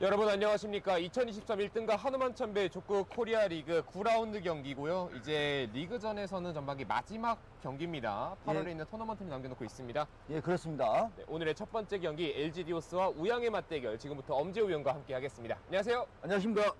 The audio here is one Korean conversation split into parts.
여러분 안녕하십니까. 2023 1등가 한우만천배 족구 코리아 리그 9라운드 경기고요. 이제 리그전에서는 전반기 마지막 경기입니다. 8월에 있는 토너먼트를 남겨놓고 있습니다. 예, 그렇습니다. 네, 오늘의 첫 번째 경기 LG 디오스와 우양의 맞대결, 지금부터 엄재우 위원과 함께 하겠습니다. 안녕하세요. 안녕하십니까.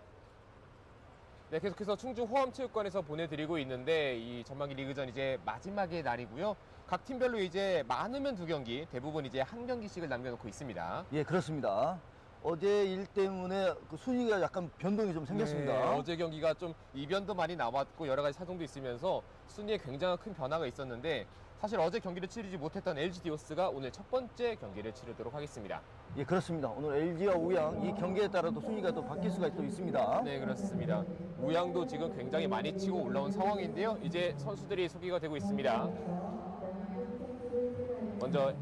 네, 계속해서 충주 호암체육관에서 보내드리고 있는데, 이 전반기 리그전 이제 마지막의 날이고요. 각 팀별로 이제 많으면 2경기, 대부분 이제 1경기씩을 남겨놓고 있습니다. 예, 그렇습니다. 어제 일 때문에 그 순위가 약간 변동이 좀 생겼습니다. 네, 어제 경기가 좀 이변도 많이 나왔고 여러 가지 사정도 있으면서 순위에 굉장히 큰 변화가 있었는데, 사실 어제 경기를 치르지 못했던 LG 디오스가 오늘 첫 번째 경기를 치르도록 하겠습니다. 예, 그렇습니다. 오늘 LG와 우양 이 경기에 따라도 순위가 또 바뀔 수가 또 있습니다. 네, 그렇습니다. 우양도 지금 굉장히 많이 치고 올라온 상황인데요. 이제 선수들이 소개가 되고 있습니다. 먼저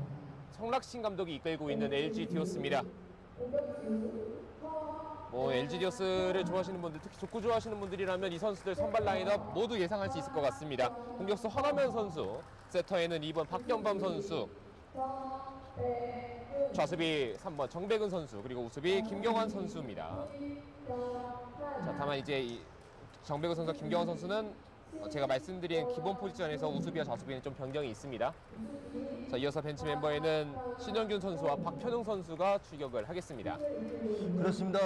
성락신 감독이 이끌고 있는 LG 디오스입니다. LG 디오스를 좋아하시는 분들, 특히 족구 좋아하시는 분들이라면 이 선수들 선발 라인업 모두 예상할 수 있을 것 같습니다. 공격수 허남현 선수, 세터에는 2번 박경범 선수, 좌수비 3번 정백은 선수, 그리고 우수비 김경환 선수입니다. 자, 다만 이제 정백은 선수와 김경환 선수는 제가 말씀드린 기본 포지션에서 우수비와 좌수비는 좀 변경이 있습니다. 자, 이어서 벤치 멤버에는 신영균 선수와 박현웅 선수가 출격을 하겠습니다. 그렇습니다.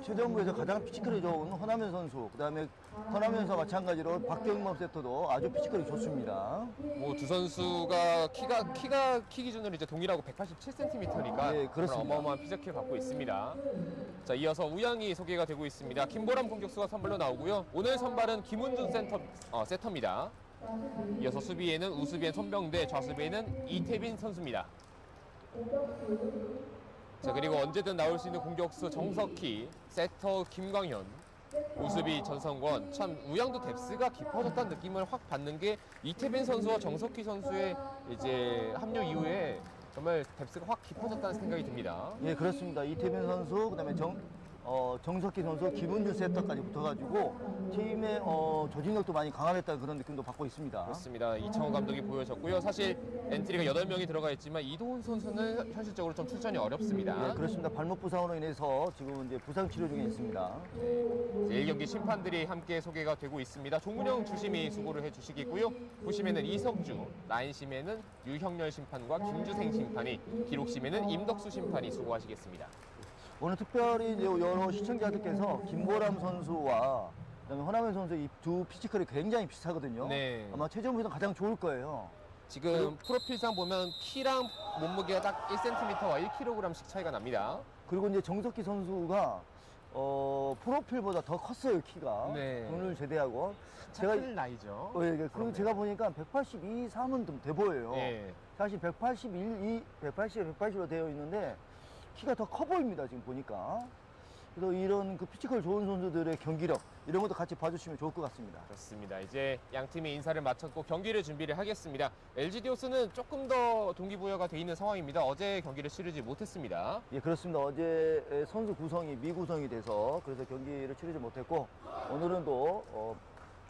최정부에서 가장 피지컬이 좋은 허남현 선수, 그 다음에 허남현 선수와 마찬가지로 박경범 세터도 아주 피지컬이 좋습니다. 두 선수가 키 기준으로 이제 동일하고 187cm니까 예, 그렇습니다. 어마어마한 피지컬을 갖고 있습니다. 자, 이어서 우양이 소개가 되고 있습니다. 김보람 공격수가 선발로 나오고요. 오늘 선발은 김은준 세터입니다. 이어서 수비에는 우수비엔 손병대, 좌수비에는 이태빈 선수입니다. 자, 그리고 언제든 나올 수 있는 공격수 정석희, 세터 김광현, 우수비 전성권. 참 우양도 뎁스가 깊어졌다는 느낌을 확 받는 게 이태빈 선수와 정석희 선수의 이제 합류 이후에 정말 뎁스가 확 깊어졌다는 생각이 듭니다. 예, 그렇습니다. 이태빈 선수, 그 다음에 정석희 선수, 김은주 세터까지 붙어가지고 팀의 조직력도 많이 강화됐다는 그런 느낌도 받고 있습니다. 그렇습니다. 이창호 감독이 보여줬고요. 사실 엔트리가 8명이 들어가 있지만 이도훈 선수는 현실적으로 좀 출전이 어렵습니다. 예, 그렇습니다. 발목 부상으로 인해서 지금 이제 부상 치료 중에 있습니다. 네, 1경기 심판들이 함께 소개가 되고 있습니다. 조문영 주심이 수고를 해주시겠고요. 부심에는 이석주, 라인심에는 유형렬 심판과 김주생 심판이, 기록심에는 임덕수 심판이 수고하시겠습니다. 오늘 특별히 이제 여러 시청자들께서 김보람 선수와 그다음에 허남현 선수 이 두 피지컬이 굉장히 비슷하거든요. 네. 아마 최정부에서 가장 좋을 거예요. 지금 프로필상 보면 키랑 몸무게가 딱 1cm와 1kg씩 차이가 납니다. 그리고 이제 정석희 선수가 프로필보다 더 컸어요, 키가. 네. 오늘 제대하고. 큰 나이죠. 제가 보니까 182, 3은 좀 돼 보여요. 네. 사실 181, 180로 되어 있는데 키가 더 커 보입니다, 지금 보니까. 그래서 이런 그 피지컬 좋은 선수들의 경기력, 이런 것도 같이 봐주시면 좋을 것 같습니다. 그렇습니다. 이제 양 팀이 인사를 마쳤고 경기를 준비를 하겠습니다. LG 디오스는 조금 더 동기부여가 돼 있는 상황입니다. 어제 경기를 치르지 못했습니다. 예, 그렇습니다. 어제 선수 구성이 미구성이 돼서 그래서 경기를 치르지 못했고, 오늘은 또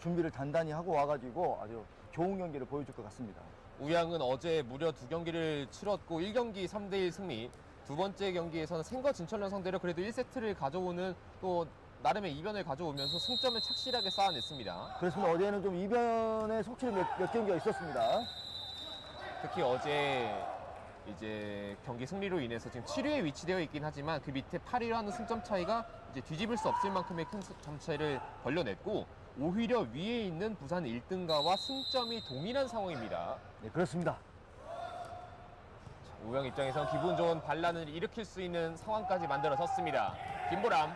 준비를 단단히 하고 와가지고 아주 좋은 경기를 보여줄 것 같습니다. 우양은 어제 무려 2경기를 치렀고 1경기 3대1 승리, 두 번째 경기에서는 생거 진천을 상대로 그래도 1세트를 가져오는 또 나름의 이변을 가져오면서 승점을 착실하게 쌓아냈습니다. 그렇습니다. 어제는 좀 이변의 속출이 몇 경기가 있었습니다. 특히 어제 이제 경기 승리로 인해서 지금 7위에 위치되어 있긴 하지만 그 밑에 8위라는 승점 차이가 이제 뒤집을 수 없을 만큼의 큰 점 차이를 벌려냈고, 오히려 위에 있는 부산 1등가와 승점이 동일한 상황입니다. 네, 그렇습니다. 우양 입장에선 기분 좋은 반란을 일으킬 수 있는 상황까지 만들어졌습니다. 김보람.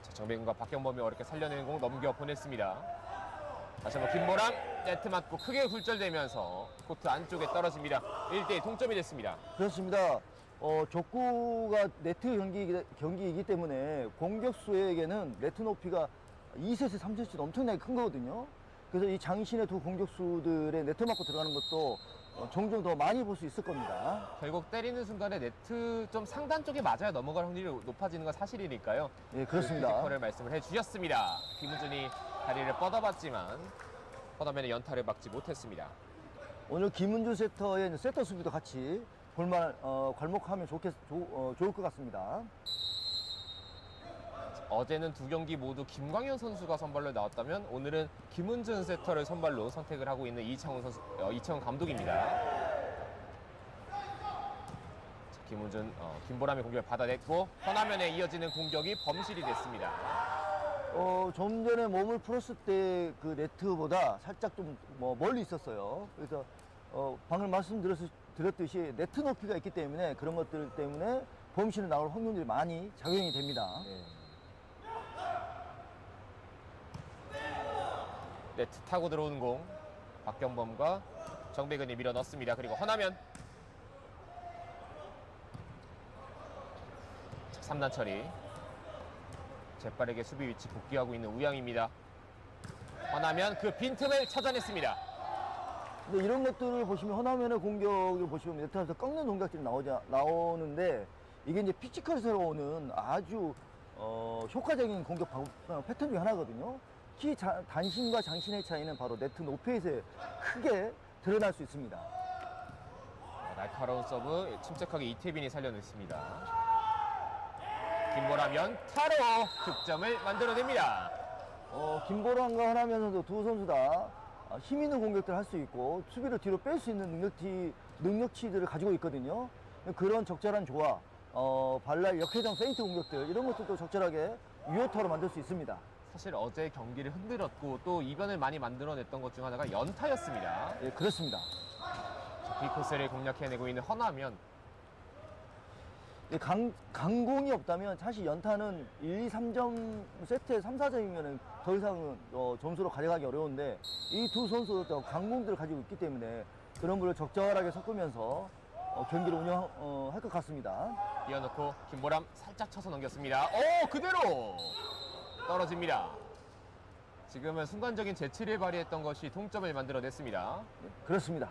자, 정백은과 박경범이 어렵게 살려내는 공 넘겨 보냈습니다. 다시 한번 김보람, 네트 맞고 크게 굴절되면서 코트 안쪽에 떨어집니다. 1대1 동점이 됐습니다. 그렇습니다. 족구가 네트 경기이기 때문에 공격수에게는 네트 높이가 2세트, 3세트 엄청나게 큰 거거든요. 그래서 이 장신의 두 공격수들의 네트 맞고 들어가는 것도 종종 더 많이 볼 수 있을 겁니다. 결국 때리는 순간에 네트 좀 상단 쪽에 맞아야 넘어갈 확률이 높아지는 건 사실이니까요. 예, 그렇습니다. 그 피지컬을 말씀을 해주셨습니다. 김우준이 다리를 뻗어봤지만 뻗어면에 연타를 막지 못했습니다. 오늘 김은주 세터의 세터 수비도 같이 괄목하면 좋을 것 같습니다. 어제는 두 경기 모두 김광현 선수가 선발로 나왔다면 오늘은 김은준 세터를 선발로 선택을 하고 있는 이창훈 감독입니다. 자, 김보람의 공격을 받아냈고 허나면에 이어지는 공격이 범실이 됐습니다. 좀 전에 몸을 풀었을 때 그 네트보다 살짝 좀 멀리 있었어요. 그래서 방금 말씀드렸듯이 네트 높이가 있기 때문에 그런 것들 때문에 범실이 나올 확률이 많이 작용이 됩니다. 네트 타고 들어오는 공 박경범과 정배근이 밀어 넣습니다. 그리고 허나면 3단 처리. 재빠르게 수비 위치 복귀하고 있는 우양입니다. 허나면 그 빈틈을 찾아냈습니다. 근데 이런 것들을 보시면 허나면의 공격을 보시면 네트에서 꺾는 동작들이 나오는데 이게 이제 피지컬에서 오는 아주 효과적인 공격 패턴 중 하나거든요. 단신과 장신의 차이는 바로 네트 높이에서 크게 드러날 수 있습니다. 날카로운 서브 침착하게 이태빈이 살려냈습니다. 김보람 연타로 득점을 만들어냅니다. 김보람과 허나면 선수 두 선수 다 힘 있는 공격들을 할 수 있고 수비를 뒤로 뺄 수 있는 능력치들을 가지고 있거든요. 그런 적절한 조화, 발랄 역회전 페인트 공격들 이런 것들도 적절하게 유효타로 만들 수 있습니다. 사실 어제 경기를 흔들었고 또 이변을 많이 만들어냈던 것 중 하나가 연타였습니다. 예, 그렇습니다. B코스를 공략해내고 있는 허나면. 강공이 없다면 사실 연타는 1, 2, 3점 세트에 3, 4점이면 더 이상 점수로 가져가기 어려운데 이 두 선수도 강공들을 가지고 있기 때문에 그런 분을 적절하게 섞으면서 경기를 운영할 것 같습니다. 띄워놓고 김보람 살짝 쳐서 넘겼습니다. 오, 그대로 떨어집니다. 지금은 순간적인 재치를 발휘했던 것이 동점을 만들어냈습니다. 그렇습니다.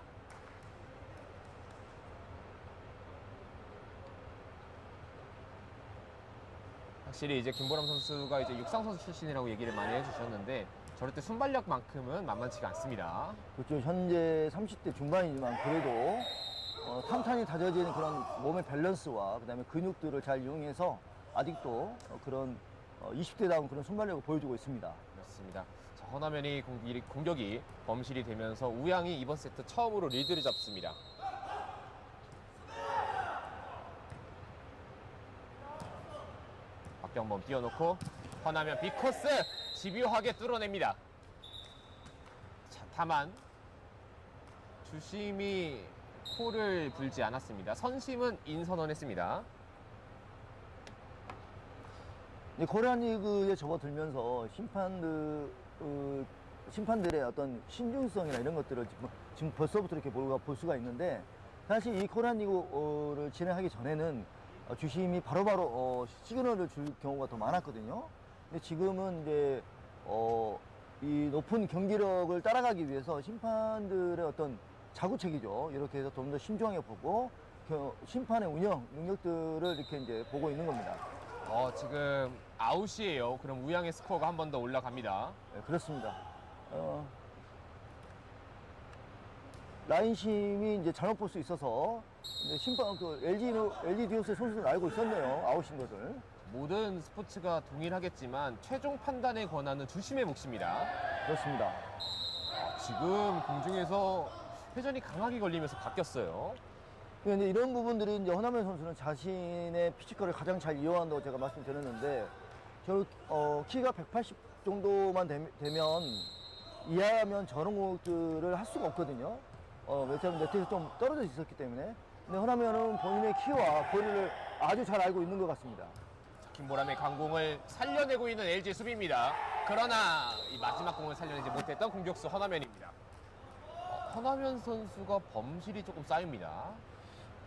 확실히 이제 김보람 선수가 이제 육상 선수 출신이라고 얘기를 많이 해주셨는데 저럴 때 순발력만큼은 만만치가 않습니다. 그렇죠. 현재 30대 중반이지만 그래도 탄탄히 다져진 그런 몸의 밸런스와 그다음에 근육들을 잘 이용해서 아직도 그런 20대다운 그런 순발력을 보여주고 있습니다. 그렇습니다. 자, 허나면이 공격이 범실이 되면서 우양이 이번 세트 처음으로 리드를 잡습니다. 박경범 띄워놓고 허나면 B코스 집요하게 뚫어냅니다. 자, 다만 주심이 콜을 불지 않았습니다. 선심은 인선언했습니다. 코리안 리그에 접어들면서 심판들의 어떤 신중성이나 이런 것들을 지금 벌써부터 이렇게 볼 수가 있는데 사실 이 코리안 리그를 진행하기 전에는 주심이 바로바로 시그널을 줄 경우가 더 많았거든요. 근데 지금은 이제 이 높은 경기력을 따라가기 위해서 심판들의 어떤 자구책이죠. 이렇게 해서 좀 더 신중하게 보고 심판의 운영 능력들을 이렇게 이제 보고 있는 겁니다. 지금 아웃이에요. 그럼 우양의 스코어가 한 번 더 올라갑니다. 네, 그렇습니다. 라인심이 이제 잘못 볼 수 있어서 심판 LG 디오스의 선수들은 알고 있었네요. 아웃인 것을. 모든 스포츠가 동일하겠지만 최종 판단의 권한은 주심의 몫입니다. 그렇습니다. 지금 공중에서 회전이 강하게 걸리면서 바뀌었어요. 근데 이런 부분들이 이제 허나면 선수는 자신의 피지컬을 가장 잘 이용한다고 제가 말씀드렸는데 키가 180 정도만 되면 이하면 저런 공격들을 할 수가 없거든요. 왜냐하면 네트에서 좀 떨어져 있었기 때문에. 근데 허나면은 본인의 키와 거리를 아주 잘 알고 있는 것 같습니다. 김보람의 강공을 살려내고 있는 LG 수비입니다. 그러나 이 마지막 공을 살려내지 못했던 공격수 허나면입니다. 허나면 선수가 범실이 조금 쌓입니다.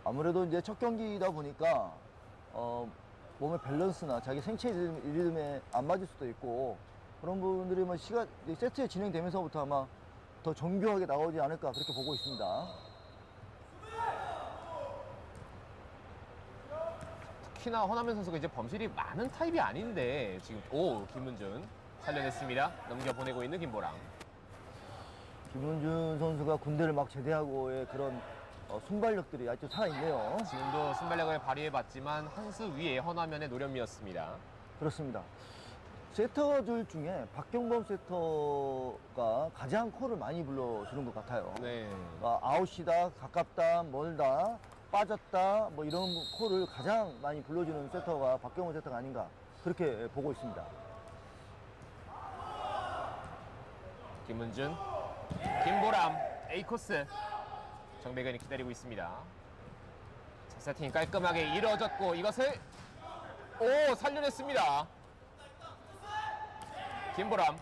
아무래도 이제 첫 경기이다 보니까 몸의 밸런스나 자기 생체 리듬에 안 맞을 수도 있고 그런 부분들이 세트에 진행되면서부터 아마 더 정교하게 나오지 않을까 그렇게 보고 있습니다. 특히나 허나면 선수가 이제 범실이 많은 타입이 아닌데 지금 김은준 살려냈습니다. 넘겨보내고 있는 김보람. 김은준 선수가 군대를 막 제대하고의 그런 순발력들이 아주 살아있네요. 지금도 순발력을 발휘해봤지만 한 수 위에 허나면의 노련미였습니다. 그렇습니다. 세터들 중에 박경범 세터가 가장 콜을 많이 불러주는 것 같아요. 네. 아웃이다, 가깝다, 멀다, 빠졌다, 뭐 이런 콜을 가장 많이 불러주는 세터가 박경범 세터가 아닌가 그렇게 보고 있습니다. 김은준, 김보람, A코스. 정배근이 기다리고 있습니다. 자, 세팅이 깔끔하게 이루어졌고 이것을 살려냈습니다. 김보람.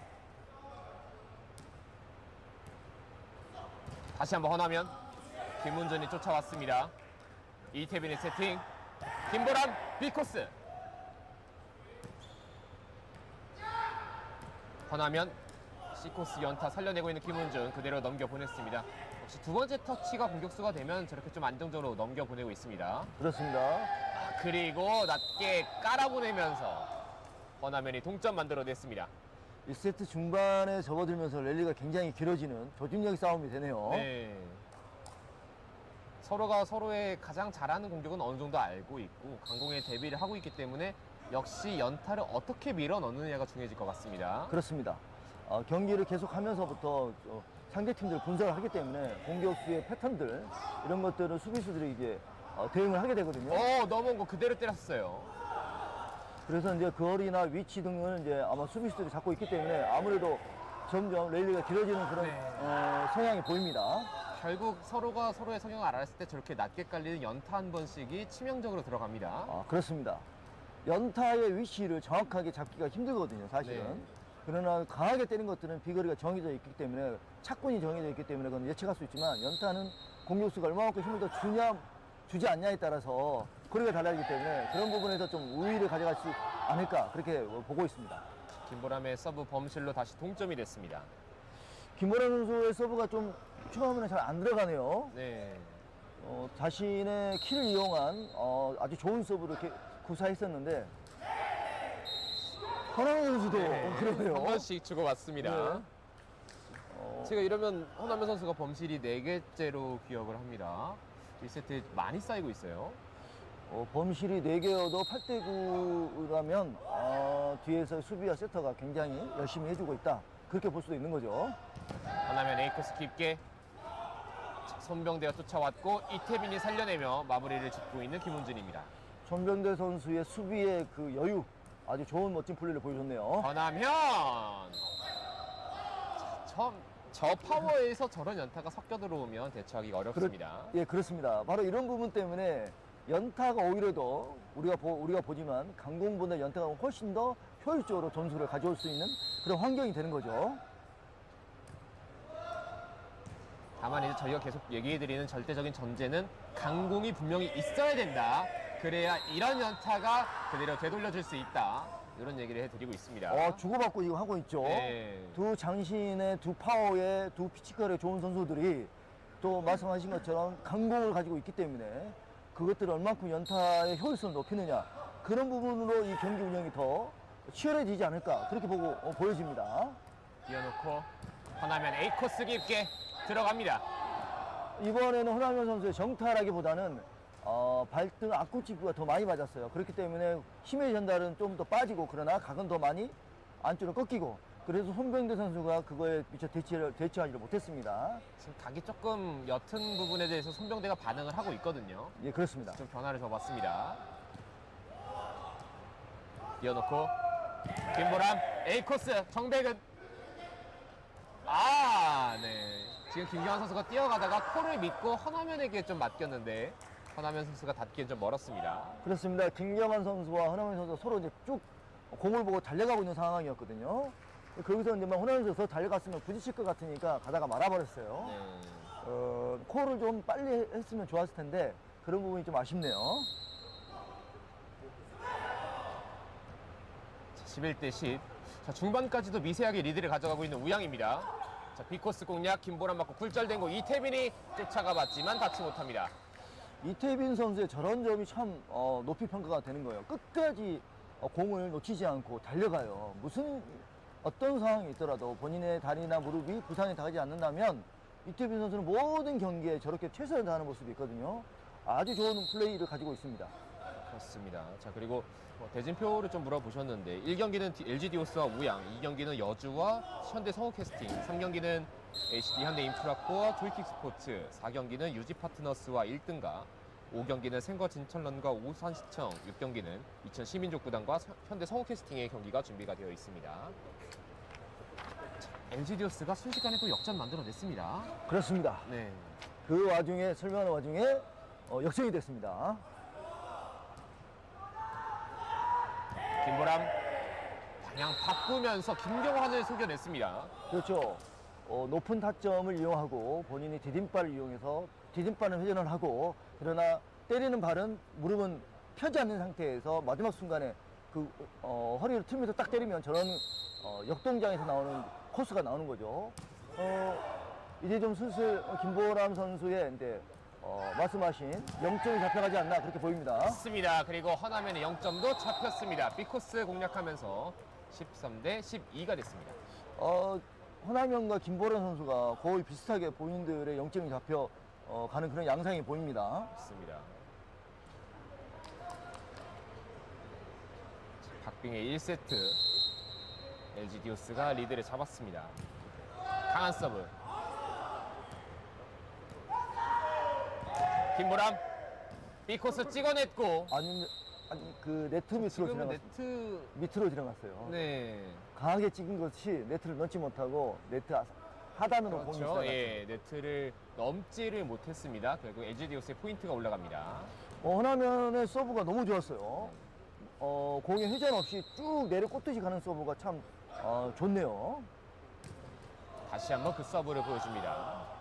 다시 한번 허나면 김은준이 쫓아왔습니다. 이태빈의 세팅. 김보람 B코스. 허나면 C코스 연타 살려내고 있는 김은준 그대로 넘겨보냈습니다. 역시 두 번째 터치가 공격수가 되면 저렇게 좀 안정적으로 넘겨보내고 있습니다. 그렇습니다. 그리고 낮게 깔아보내면서 허나면이 동점 만들어냈습니다. 1세트 중반에 접어들면서 랠리가 굉장히 길어지는 조직력 싸움이 되네요. 네. 서로가 서로의 가장 잘하는 공격은 어느 정도 알고 있고 강공에 대비를 하고 있기 때문에 역시 연타를 어떻게 밀어 넣느냐가 중요해질 것 같습니다. 그렇습니다. 경기를 계속하면서부터 상대 팀들 분석을 하기 때문에 공격수의 패턴들 이런 것들을 수비수들이 이제 대응을 하게 되거든요. 넘어온 거 그대로 때렸어요. 그래서 이제 거리나 위치 등을 이제 아마 수비수들이 잡고 있기 때문에 아무래도 점점 랠리가 길어지는 그런 네. 성향이 보입니다. 결국 서로가 서로의 성향을 알았을 때 저렇게 낮게 깔리는 연타 한 번씩이 치명적으로 들어갑니다. 그렇습니다. 연타의 위치를 정확하게 잡기가 힘들거든요, 사실은. 네. 그러나 강하게 때린 것들은 비거리가 정해져 있기 때문에 착군이 정해져 있기 때문에 그건 예측할 수 있지만 연타는 공격수가 얼마만큼 힘을 더 주냐 주지 않냐에 따라서 거리가 달라지기 때문에 그런 부분에서 좀 우위를 가져갈 수 않을까 그렇게 보고 있습니다. 김보람의 서브 범실로 다시 동점이 됐습니다. 김보람 선수의 서브가 좀 처음에는 잘 안 들어가네요. 네. 자신의 키를 이용한 아주 좋은 서브를 이렇게 구사했었는데 허나면 선수도 그러네요. 한 번씩 주고받습니다. 네. 제가 이러면 허나면 선수가 범실이 4개째로 기억을 합니다. 1세트 많이 쌓이고 있어요. 범실이 4개여도 8대 9라면 뒤에서 수비와 세터가 굉장히 열심히 해주고 있다. 그렇게 볼 수도 있는 거죠. 허나면 A코스 깊게. 손병대가 쫓아왔고 이태빈이 살려내며 마무리를 짓고 있는 김은준입니다. 손병대 선수의 수비의 그 여유 아주 좋은 멋진 플레이를 보여줬네요. 허나면 저 파워에서 저런 연타가 섞여 들어오면 대처하기가 어렵습니다. 예, 그렇습니다. 바로 이런 부분 때문에 연타가 오히려 더 우리가 보지만 강공보다 연타가 훨씬 더 효율적으로 점수를 가져올 수 있는 그런 환경이 되는 거죠. 다만 이제 저희가 계속 얘기해드리는 절대적인 전제는 강공이 분명히 있어야 된다. 그래야 이런 연타가 그대로 되돌려줄 수 있다. 이런 얘기를 해드리고 있습니다. 주고받고 지금 하고 있죠. 네. 두 장신의 두 파워의 두 피지컬의 좋은 선수들이 또 말씀하신 것처럼 강공을 가지고 있기 때문에 그것들을 얼만큼 연타의 효율성을 높이느냐 그런 부분으로 이 경기 운영이 더 치열해지지 않을까 그렇게 보여집니다. 이어놓고 허나면 A코스 깊게 들어갑니다. 이번에는 허나면 선수의 정타라기보다는 발등 앞꿈치가 더 많이 맞았어요. 그렇기 때문에 힘의 전달은 좀 더 빠지고 그러나 각은 더 많이 안쪽으로 꺾이고 그래서 손병대 선수가 그거에 미처 대처하지를 못했습니다. 지금 각이 조금 옅은 부분에 대해서 손병대가 반응을 하고 있거든요. 예, 그렇습니다. 좀 변화를 줘봤습니다. 이어놓고 김보람 A코스 정백은 네. 지금 김경환 선수가 뛰어가다가 콜을 믿고 허나면에게 좀 맡겼는데 허나면 선수가 닿기엔 좀 멀었습니다. 그렇습니다. 김경환 선수와 허나면 선수가 서로 이제 쭉 공을 보고 달려가고 있는 상황이었거든요. 거기서 이제 허나면 선수가 더 달려갔으면 부딪힐 것 같으니까 가다가 말아버렸어요. 네. 콜을 좀 빨리 했으면 좋았을 텐데 그런 부분이 좀 아쉽네요. 11대 10. 자, 중반까지도 미세하게 리드를 가져가고 있는 우양입니다. 자, B코스 공략 김보람 맞고 굴절된 거 이태빈이 쫓아가 봤지만 닿지 못합니다. 이태빈 선수의 저런 점이 참 높이 평가가 되는 거예요. 끝까지 공을 놓치지 않고 달려가요. 무슨 어떤 상황이 있더라도 본인의 다리나 무릎이 부상이 당하지 않는다면 이태빈 선수는 모든 경기에 저렇게 최선을 다하는 모습이 있거든요. 아주 좋은 플레이를 가지고 있습니다. 그렇습니다. 자, 그리고 대진표를 좀 물어보셨는데 1경기는 LG 디오스와 우양, 2경기는 여주와 현대 성우캐스팅, 3경기는 HD 현대인프라코어 조이킥 스포츠, 4경기는 유지 파트너스와 1등가, 5경기는 생거 진천런과 오산시청, 6경기는 이천 시민족구단과 현대 성우캐스팅의 경기가 준비가 되어 있습니다. LG 디오스가 순식간에 또 역전 만들어냈습니다. 그렇습니다. 네. 그 와중에 설명하는 와중에 역전이 됐습니다. 김보람 방향 바꾸면서 김경환을 속여냈습니다. 그렇죠. 높은 타점을 이용하고 본인이 디딤발을 이용해서 디딤발은 회전을 하고, 그러나 때리는 발은 무릎은 펴지 않는 상태에서 마지막 순간에 그 허리를 틀면서 딱 때리면 저런 역동장에서 나오는 코스가 나오는 거죠. 이제 좀 슬슬 김보람 선수의 이제 말씀하신 0점이 잡혀가지 않나 그렇게 보입니다. 맞습니다. 그리고 허나면의 0점도 잡혔습니다. B코스 공략하면서 13대 12가 됐습니다. 허나면과 김보람 선수가 거의 비슷하게 본인들의 0점이 잡혀 가는 그런 양상이 보입니다. 맞습니다. 박빙의 1세트 LG 디오스가 리드를 잡았습니다. 강한 서브. 김보람 B코스 찍어냈고 아니 그 네트 밑으로 지금은 지나갔 네트 밑으로 지나갔어요. 네 강하게 찍은 것이 네트를 넣지 못하고 네트 하단으로 공이 그렇죠. 지나갔죠. 예, 네트를 넘지를 못했습니다. 결국 LG 디오스의 포인트가 올라갑니다. 허나면의 서브가 너무 좋았어요. 공의 회전 없이 쭉 내려 꽂듯이 가는 서브가 참 좋네요. 다시 한번 그 서브를 보여줍니다.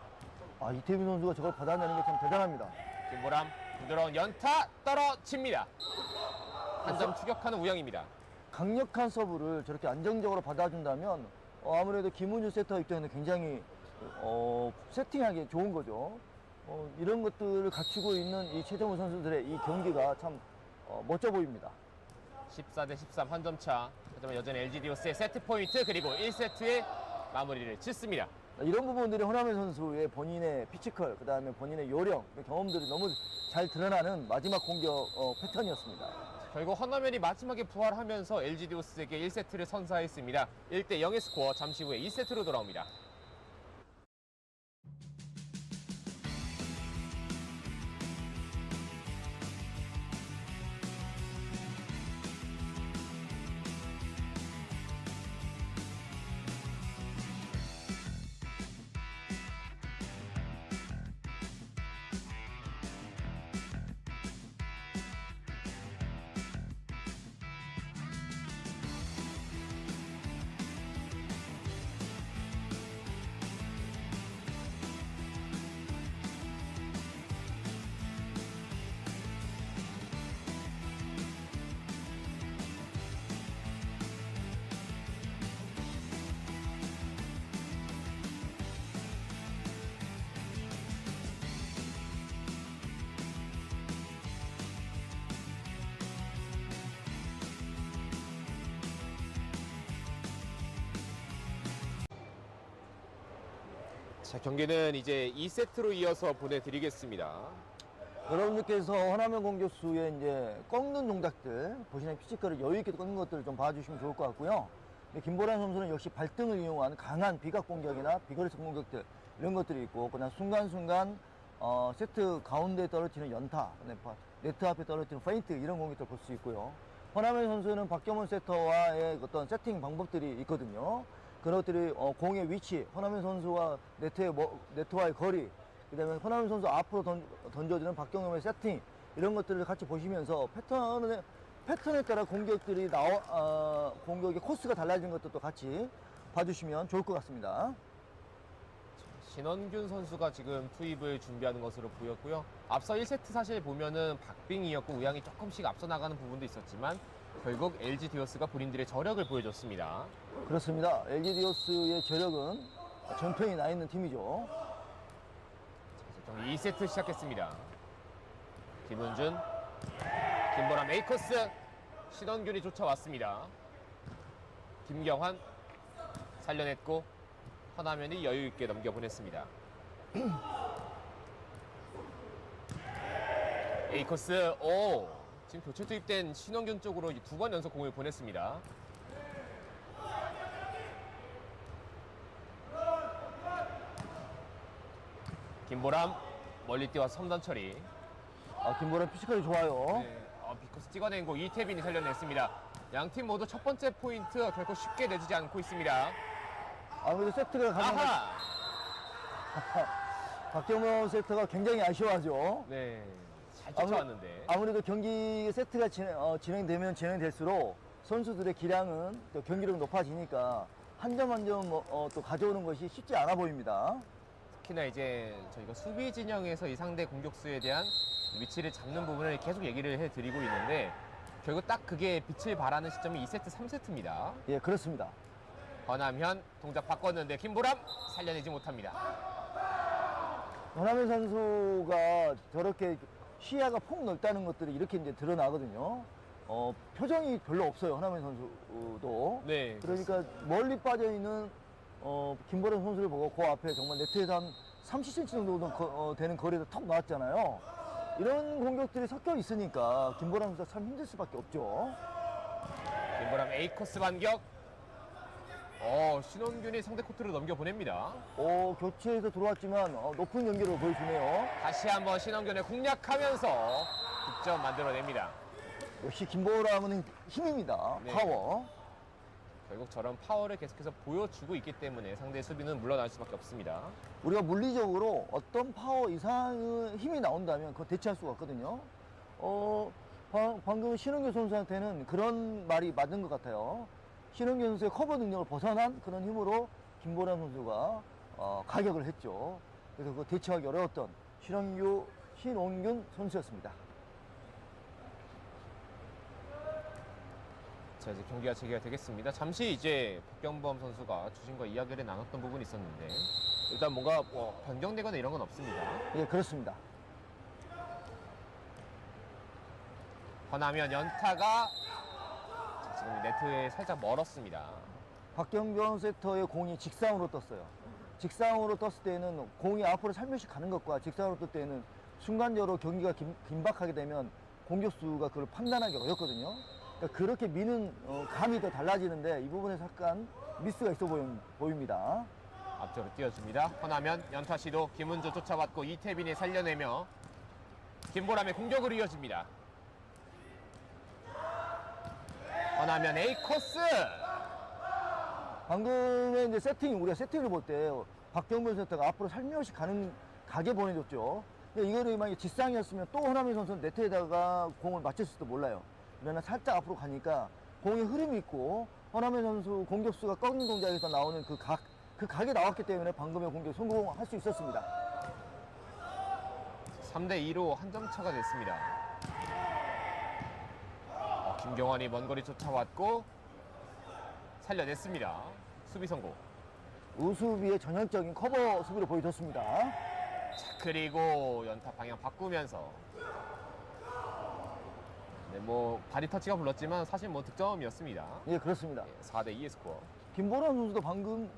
이태빈 선수가 저걸 받아내는 게 참 대단합니다. 김보람 부드러운 연타 떨어집니다. 한 점 추격하는 우영입니다. 강력한 서브를 저렇게 안정적으로 받아준다면 아무래도 김은주 세터 입장에는 굉장히 세팅하기 좋은 거죠. 이런 것들을 갖추고 있는 이 최정우 선수들의 이 경기가 참 멋져 보입니다. 14대 13 한 점 차. 하지만 여전히 LG 디오스의 세트 포인트 그리고 1세트의 마무리를 짓습니다. 이런 부분들이 허나면 선수의 본인의 피지컬, 그 다음에 본인의 요령, 경험들이 너무 잘 드러나는 마지막 공격 패턴이었습니다. 결국 허나면이 마지막에 부활하면서 LG 디오스에게 1세트를 선사했습니다. 1대 0의 스코어. 잠시 후에 2세트로 돌아옵니다. 자, 경기는 이제 2세트로 이어서 보내드리겠습니다. 여러분들께서 허나면 공격수의 이제 꺾는 동작들, 보시는 피지컬을 여유있게 꺾는 것들을 좀 봐주시면 좋을 것 같고요. 김보람 선수는 역시 발등을 이용한 강한 비각 공격이나 비거리성 공격들, 이런 것들이 있고, 그다음 순간순간 세트 가운데 떨어지는 연타, 네트 앞에 떨어지는 페인트, 이런 공격들 볼 수 있고요. 허나면 선수는 박경원 세터와의 어떤 세팅 방법들이 있거든요. 그런 것들이 공의 위치, 허나면 선수와 네트와의 거리, 그 다음에 허나면 선수 앞으로 던져주는 박경원의 세팅, 이런 것들을 같이 보시면서 패턴에 따라 공격들이 공격의 코스가 달라지는 것도 같이 봐주시면 좋을 것 같습니다. 신원균 선수가 지금 투입을 준비하는 것으로 보였고요. 앞서 1세트 사실 보면은 박빙이었고 우양이 조금씩 앞서 나가는 부분도 있었지만 결국 LG 디오스가 본인들의 저력을 보여줬습니다. 그렇습니다. LG 디오스의 저력은 전평이 나 있는 팀이죠. 자, 2세트 시작했습니다. 김은준, 김보람 A코스, 신원균이 쫓아왔습니다. 김경환 살려냈고 허나면이 여유있게 넘겨보냈습니다. A 코스, 오! 지금 교체 투입된 신원균 쪽으로 2번 연속 공을 보냈습니다. 김보람, 멀리 뛰어서 섬단 처리. 김보람 피지컬이 좋아요. 네, 비코스 찍어낸 거 이태빈이 살려냈습니다. 양 팀 모두 첫 번째 포인트 결코 쉽게 내주지 않고 있습니다. 아무래도 세트가 가장 아하! 박경범 세트가 굉장히 아쉬워하죠. 네, 잘 쫓아왔는데. 아무래도 경기 세트가 진행되면 진행될수록 선수들의 기량은 또 경기력이 높아지니까 한 점 한 점 또 가져오는 것이 쉽지 않아 보입니다. 특히나 이제 저희가 수비 진영에서 이 상대 공격수에 대한 위치를 잡는 부분을 계속 얘기를 해드리고 있는데 결국 딱 그게 빛을 발하는 시점이 2세트, 3세트입니다. 예, 그렇습니다. 권함현 동작 바꿨는데 김보람 살려내지 못합니다. 권하면 선수가 저렇게 시야가 폭 넓다는 것들이 이렇게 이제 드러나거든요. 표정이 별로 없어요, 권하면 선수도. 네, 그러니까 멀리 빠져 있는 김보람 선수를 보고 그 앞에 정말 네트에서 한 30cm 정도 되는 거리에서 턱 나왔잖아요. 이런 공격들이 섞여 있으니까 김보람 선수가 참 힘들 수밖에 없죠. 김보람 A 코스 반격. 신원균이 상대 코트로 넘겨보냅니다. 교체해서 들어왔지만 높은 연기를 보여주네요. 다시 한번 신원균을 공략하면서 득점 만들어냅니다. 역시 김보람은 힘입니다. 네. 파워. 결국 저런 파워를 계속해서 보여주고 있기 때문에 상대 수비는 물러날 수밖에 없습니다. 우리가 물리적으로 어떤 파워 이상의 힘이 나온다면 그거 대체할 수가 없거든요. 방금 신은규 선수한테는 그런 말이 맞는 것 같아요. 신은규 선수의 커버 능력을 벗어난 그런 힘으로 김보람 선수가 가격을 했죠. 그래서 그 대체하기 어려웠던 신원균 선수였습니다. 자, 이제 경기가 재개가 되겠습니다. 잠시 이제 박경범 선수가 주심과 이야기를 나눴던 부분이 있었는데 일단 뭔가 변경되거나 이런 건 없습니다. 예, 그렇습니다. 권하면 연타가 지금 네트에 살짝 멀었습니다. 박경범 세터의 공이 직상으로 떴어요. 직상으로 떴을 때는 공이 앞으로 살며시 가는 것과 직상으로 떴을 때는 순간적으로 경기가 긴박하게 되면 공격수가 그걸 판단하기 어렵거든요. 그러니까 그렇게 미는 감이 더 달라지는데 이 부분에서 약간 미스가 있어 보입니다. 앞쪽으로 띄워줍니다. 권하면 연타 시도 김은조 쫓아왔고 이태빈이 살려내며 김보람의 공격으로 이어집니다. 권하면 A 코스. 방금의 이제 우리가 세팅을 볼 때 박경범 세터가 앞으로 살며시 가게 보내줬죠. 근데 이거를 만약에 직상이었으면 또 허남민 선수는 네트에다가 공을 맞췄을지도 몰라요. 그러나 살짝 앞으로 가니까 공의 흐름이 있고 허남민 선수 공격수가 꺾는 동작에서 나오는 그 각이 나왔기 때문에 방금의 공격 성공할 수 있었습니다. 3대2로 한 점 차가 됐습니다. 김경환이 먼 거리 쫓아왔고 살려냈습니다. 수비 성공. 우수비의 전형적인 커버 수비를 보여줬습니다. 자, 그리고 연타 방향 바꾸면서 네, 바디 터치가 불렀지만 사실 득점이었습니다. 예, 그렇습니다. 4대2의 스코어. 김보람 선수도 방금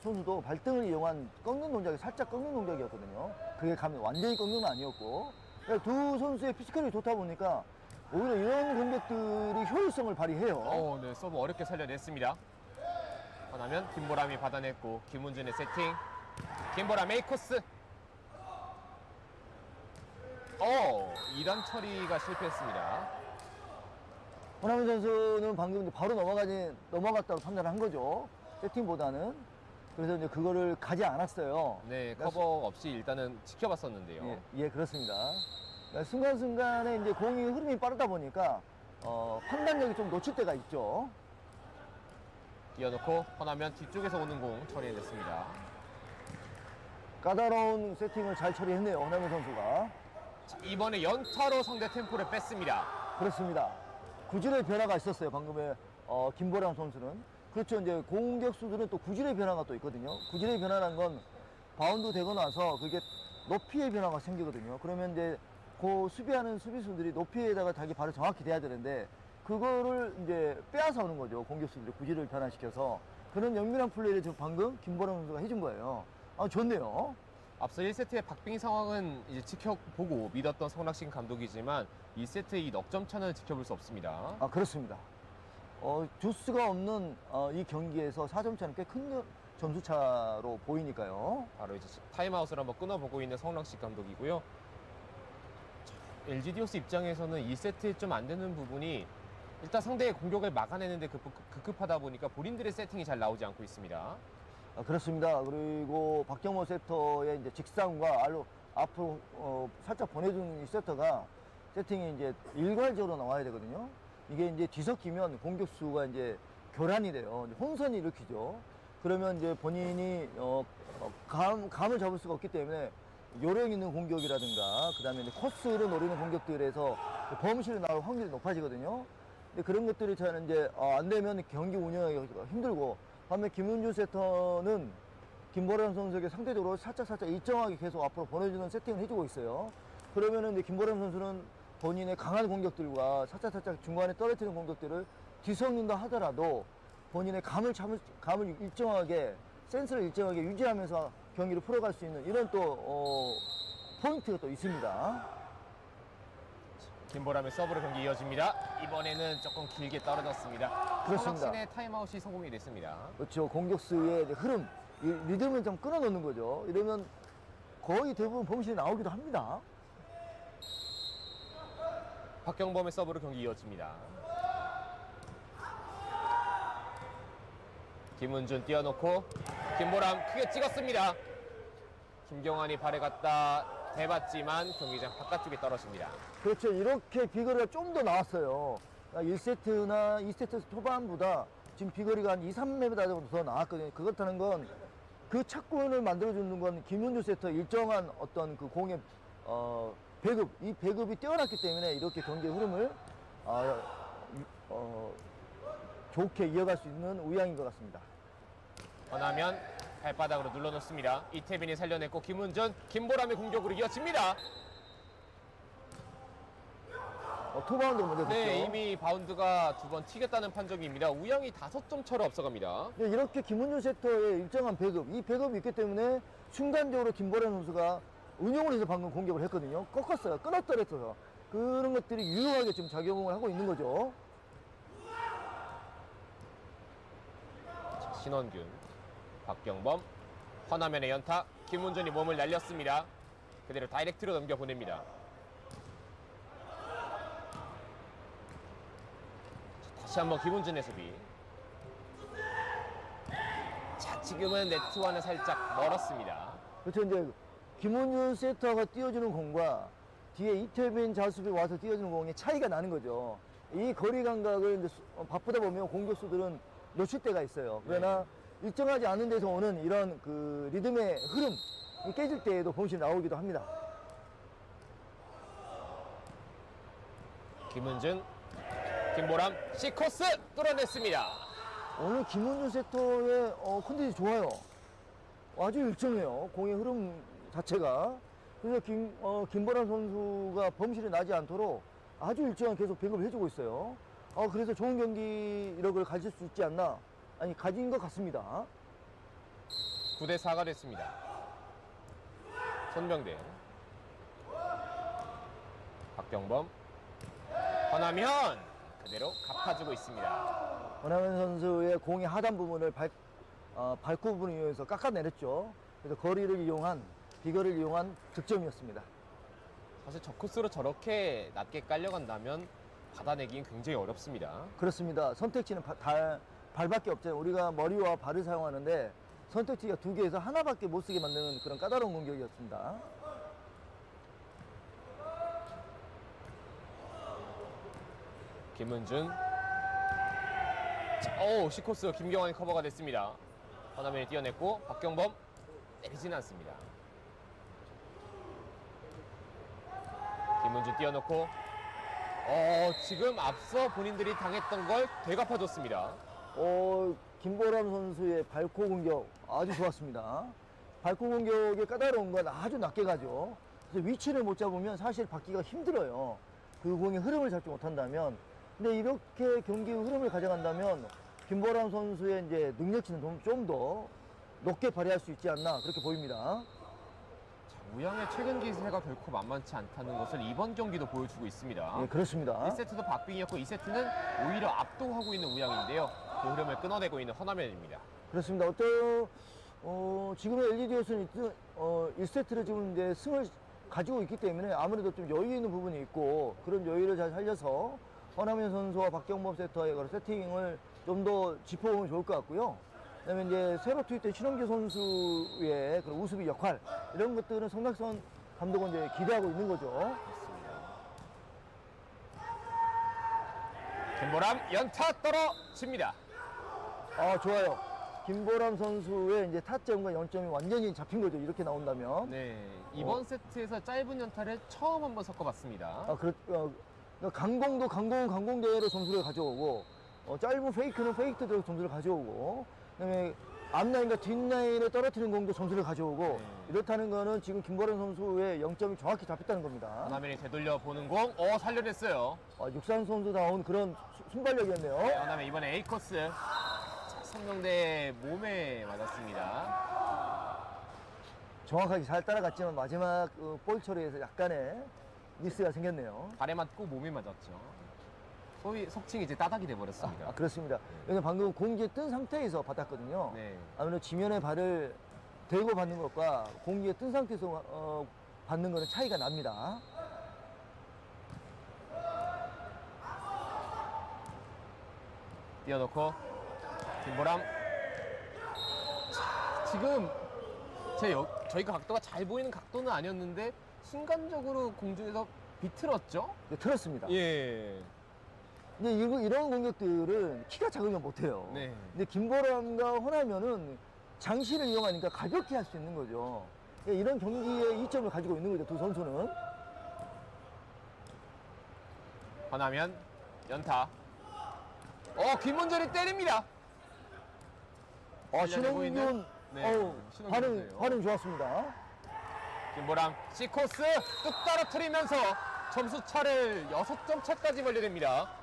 선수도 발등을 이용한 꺾는 동작이 살짝 꺾는 동작이었거든요. 그게 완전히 꺾는 건 아니었고 그러니까 두 선수의 피지컬이 좋다 보니까 오히려 이런 공격들이 효율성을 발휘해요. 네, 서브 어렵게 살려냈습니다. 하나면 김보람이 받아냈고 김훈준의 세팅. 김보람 A 코스. 2단 처리가 실패했습니다. 허남민 선수는 방금 이제 바로 넘어갔다고 판단을 한 거죠. 세팅보다는. 그래서 이제 그거를 가지 않았어요. 네, 커버 없이 일단은 지켜봤었는데요. 예, 그렇습니다. 그러니까 순간순간에 이제 공이 흐름이 빠르다 보니까 판단력이 좀 놓칠 때가 있죠. 띄워놓고 허나면 뒤쪽에서 오는 공 처리해냈습니다. 까다로운 세팅을 잘 처리했네요, 허남민 선수가. 자, 이번에 연타로 상대 템포를 뺐습니다. 그렇습니다. 구질의 변화가 있었어요, 방금의 김보람 선수는. 그렇죠, 이제 공격수들은 또 구질의 변화가 또 있거든요. 구질의 변화라는 건 바운드 되고 나서 그게 높이의 변화가 생기거든요. 그러면 이제 그 수비하는 수비수들이 높이에다가 자기 발을 정확히 대야 되는데 그거를 이제 빼앗아 오는 거죠. 공격수들이 구질을 변화시켜서. 그런 연밀한 플레이를 지금 방금 김보람 선수가 해준 거예요. 좋네요. 앞서 1세트의 박빙 상황은 이제 지켜보고 믿었던 성락신 감독이지만 2세트의 이 넉점 차는 지켜볼 수 없습니다. 아, 그렇습니다. 주스가 없는 이 경기에서 4점 차는 꽤 큰 점수 차로 보이니까요. 바로 이제 타임아웃을 한번 끊어보고 있는 성락신 감독이고요. LG 디오스 입장에서는 2세트에 좀 안 되는 부분이 일단 상대의 공격을 막아내는데 급급하다 보니까 본인들의 세팅이 잘 나오지 않고 있습니다. 아, 그렇습니다. 그리고 박경호 세터의 이제 직상과 앞으로 살짝 보내주는 이 세터가 세팅이 이제 일괄적으로 나와야 되거든요. 이게 이제 뒤섞이면 공격수가 이제 교란이 돼요. 이제 혼선이 일으키죠. 그러면 이제 본인이 감을 잡을 수가 없기 때문에 요령 있는 공격이라든가 그다음에 이제 코스를 노리는 공격들에서 범실이 나올 확률이 높아지거든요. 근데 그런 것들이 잘 이제 안 되면 경기 운영하기가 힘들고, 반면 김은주 세터는 김보람 선수에게 상대적으로 살짝 일정하게 계속 앞으로 보내주는 세팅을 해주고 있어요. 그러면은 이제 김보람 선수는 본인의 강한 공격들과 살짝 중간에 떨어뜨리는 공격들을 뒤섞는다 하더라도 본인의 감을 일정하게, 센스를 일정하게 유지하면서 경기를 풀어갈 수 있는 이런 또 포인트가 또 있습니다. 김보람의 서브로 경기 이어집니다. 이번에는 조금 길게 떨어졌습니다. 그렇습니다. 성락신의 타임아웃이 성공이 됐습니다. 그렇죠. 공격수의 흐름, 이 리듬을 좀 끊어놓는 거죠. 이러면 거의 대부분 범실이 나오기도 합니다. 박경범의 서브로 경기 이어집니다. 김은준 띄워놓고 김보람 크게 찍었습니다. 김경환이 발에 갖다 대봤지만 경기장 바깥쪽에 떨어집니다. 그렇죠. 이렇게 비거리가 좀 더 나왔어요. 1세트나 2세트 초반보다 지금 비거리가 한 2, 3m 정도 더 나왔거든요. 그렇다는 건 그 착군을 만들어주는 건 김윤주 세터 일정한 어떤 그 공의 배급, 이 배급이 뛰어났기 때문에 이렇게 경기의 흐름을 좋게 이어갈 수 있는 우양인 것 같습니다. 원하면 발바닥으로 눌러놓습니다. 이태빈이 살려냈고 김은준, 김보람의 공격으로 이어집니다. 투바운드 먼저 됐죠. 네, 이미 바운드가 두 번 튀겼다는 판정입니다. 우양이 5점 차로 앞서갑니다. 네, 이렇게 김은준 세터의 일정한 배급, 이 배급이 있기 때문에 순간적으로 김보람 선수가 운용을 해서 방금 공격을 했거든요. 꺾었어요. 끊었더랬어요. 그런 것들이 유효하게 지금 작용을 하고 있는 거죠. 자, 신원균, 박경범, 허나면의 연타, 김은준이 몸을 날렸습니다. 그대로 다이렉트로 넘겨보냅니다. 다시 한번 김은준의 수비. 자, 지금은 네트와는 살짝 멀었습니다. 그렇죠. 이제 김은준 세터가 띄워주는 공과 뒤에 이태빈 자수비 와서 띄워주는 공의 차이가 나는 거죠. 이 거리 감각을 이제 바쁘다 보면 공격수들은 놓칠 때가 있어요. 그러나 일정하지 않은 데서 오는 이런 그 리듬의 흐름 깨질 때에도 범실이 나오기도 합니다. 김은준, 김보람, C코스 뚫어냈습니다. 오늘 김은준 세터의 컨디션이 좋아요. 아주 일정해요. 공의 흐름 자체가. 그래서 김보람 선수가 범실이 나지 않도록 아주 일정한 계속 배급을 해주고 있어요. 그래서 좋은 경기력을 가질 수 있지 않나, 아니 가진 것 같습니다. 9대 4가 됐습니다. 손병대, 박경범, 허나면 그대로 갚아주고 있습니다. 원하면 선수의 공의 하단 부분을 발코 부분을 이용해서 깎아내렸죠. 그래서 비거리를 이용한 득점이었습니다. 사실 저 코스로 저렇게 낮게 깔려간다면 받아내기는 굉장히 어렵습니다. 그렇습니다. 선택지는 발밖에 없잖아요. 우리가 머리와 발을 사용하는데 선택지가 두 개에서 하나밖에 못 쓰게 만드는 그런 까다로운 공격이었습니다. 김은준, C코스 김경환이 커버가 됐습니다. 허나면이 뛰어냈고 박경범 때리지는 않습니다. 김은준 띄워놓고 지금 앞서 본인들이 당했던 걸 되갚아줬습니다. 김보람 선수의 발코 공격 아주 좋았습니다. 발코 공격의 까다로운 건 아주 낮게 가죠. 그래서 위치를 못 잡으면 사실 받기가 힘들어요. 그 공의 흐름을 잡지 못한다면. 근데 이렇게 경기 흐름을 가져간다면 김보람 선수의 이제 능력치는 좀 더 높게 발휘할 수 있지 않나 그렇게 보입니다. 우양의 최근 기세가 결코 만만치 않다는 것을 이번 경기도 보여주고 있습니다. 예, 그렇습니다. 1세트도 박빙이었고 2세트는 오히려 압도하고 있는 우양인데요. 그 흐름을 끊어내고 있는 허남현입니다. 그렇습니다. 지금의 LG디오스는 1세트를 지금 이제 승을 가지고 있기 때문에 아무래도 좀 여유 있는 부분이 있고 그런 여유를 잘 살려서 허남현 선수와 박경범 세터의 그런 세팅을 좀 더 짚어보면 좋을 것 같고요. 그다음에 이제 새로 투입된 신원규 선수의 그런 우수비 역할 이런 것들은 성낙선 감독은 이제 기대하고 있는 거죠. 그렇습니다. 김보람 연타 떨어집니다. 아, 좋아요. 김보람 선수의 이제 타점과 연점이 완전히 잡힌 거죠. 이렇게 나온다면. 네, 이번 세트에서 짧은 연타를 처음 한번 섞어봤습니다. 그러니까 강공대로 점수를 가져오고 짧은 페이크는 페이크대로 점수를 가져오고 그다음에 앞라인과 뒷라인에 떨어뜨리는 공도 점수를 가져오고 네. 이렇다는 거는 지금 김보람 선수의 0점이 정확히 잡혔다는 겁니다. 허남현이 되돌려 보는 공, 살려냈어요. 육산 선수다운 그런 순발력이었네요. 허남현 이번에 A 코스. 성명대 몸에 맞았습니다. 정확하게 잘 따라갔지만 마지막 볼 처리에서 약간의 미스가 생겼네요. 발에 맞고 몸에 맞았죠. 소위 속칭이 이제 따닥이 돼버렸습니다. 그렇습니다. 왜냐면 방금 공기에 뜬 상태에서 받았거든요. 네. 아무래도 지면에 발을 대고 받는 것과 공기에 뜬 상태에서 받는 거는 차이가 납니다. 띄워놓고 김보람. 자, 지금 저희가 각도가 잘 보이는 각도는 아니었는데 순간적으로 공중에서 비틀었죠? 네, 틀었습니다. 예. 근데 이런 공격들은 키가 작으면 못해요. 네. 근데 김보람과 호나면은 장신을 이용하니까 가볍게 할 수 있는 거죠. 예, 이런 경기에 이점을 가지고 있는 거죠, 두 선수는. 허남현 연타. 김문철이 때립니다. 살려내고 있는? 신홍균, 네, 신홍균 선수예요. 반응 좋았습니다. 김보람 C코스 뚝 떨어뜨리면서 점수 차를 6점 차까지 벌려냅니다.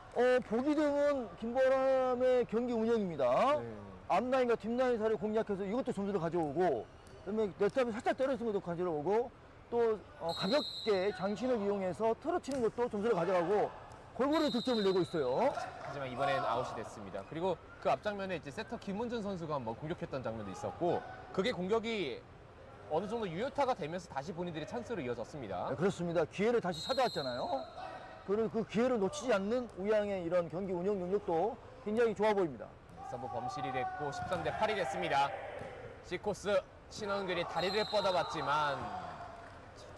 보기 드문 김보람의 경기 운영입니다. 네. 앞라인과 뒷라인 사이를 공략해서 이것도 점수를 가져오고, 그다음에 네트업이 살짝 떨어진 것도 가져오고, 또 가볍게 장신을 이용해서 틀어치는 것도 점수를 가져가고, 골고루 득점을 내고 있어요. 하지만 이번엔 아웃이 됐습니다. 그리고 그 앞장면에 이제 세터 김문준 선수가 한번 공격했던 장면도 있었고, 그게 공격이 어느 정도 유효타가 되면서 다시 본인들이 찬스로 이어졌습니다. 네, 그렇습니다. 기회를 다시 찾아왔잖아요. 그리고 그 기회를 놓치지 않는 우양의 이런 경기 운영 능력도 굉장히 좋아 보입니다. 서브 범실이 됐고 13대 8이 됐습니다. C코스 신원균이 다리를 뻗어봤지만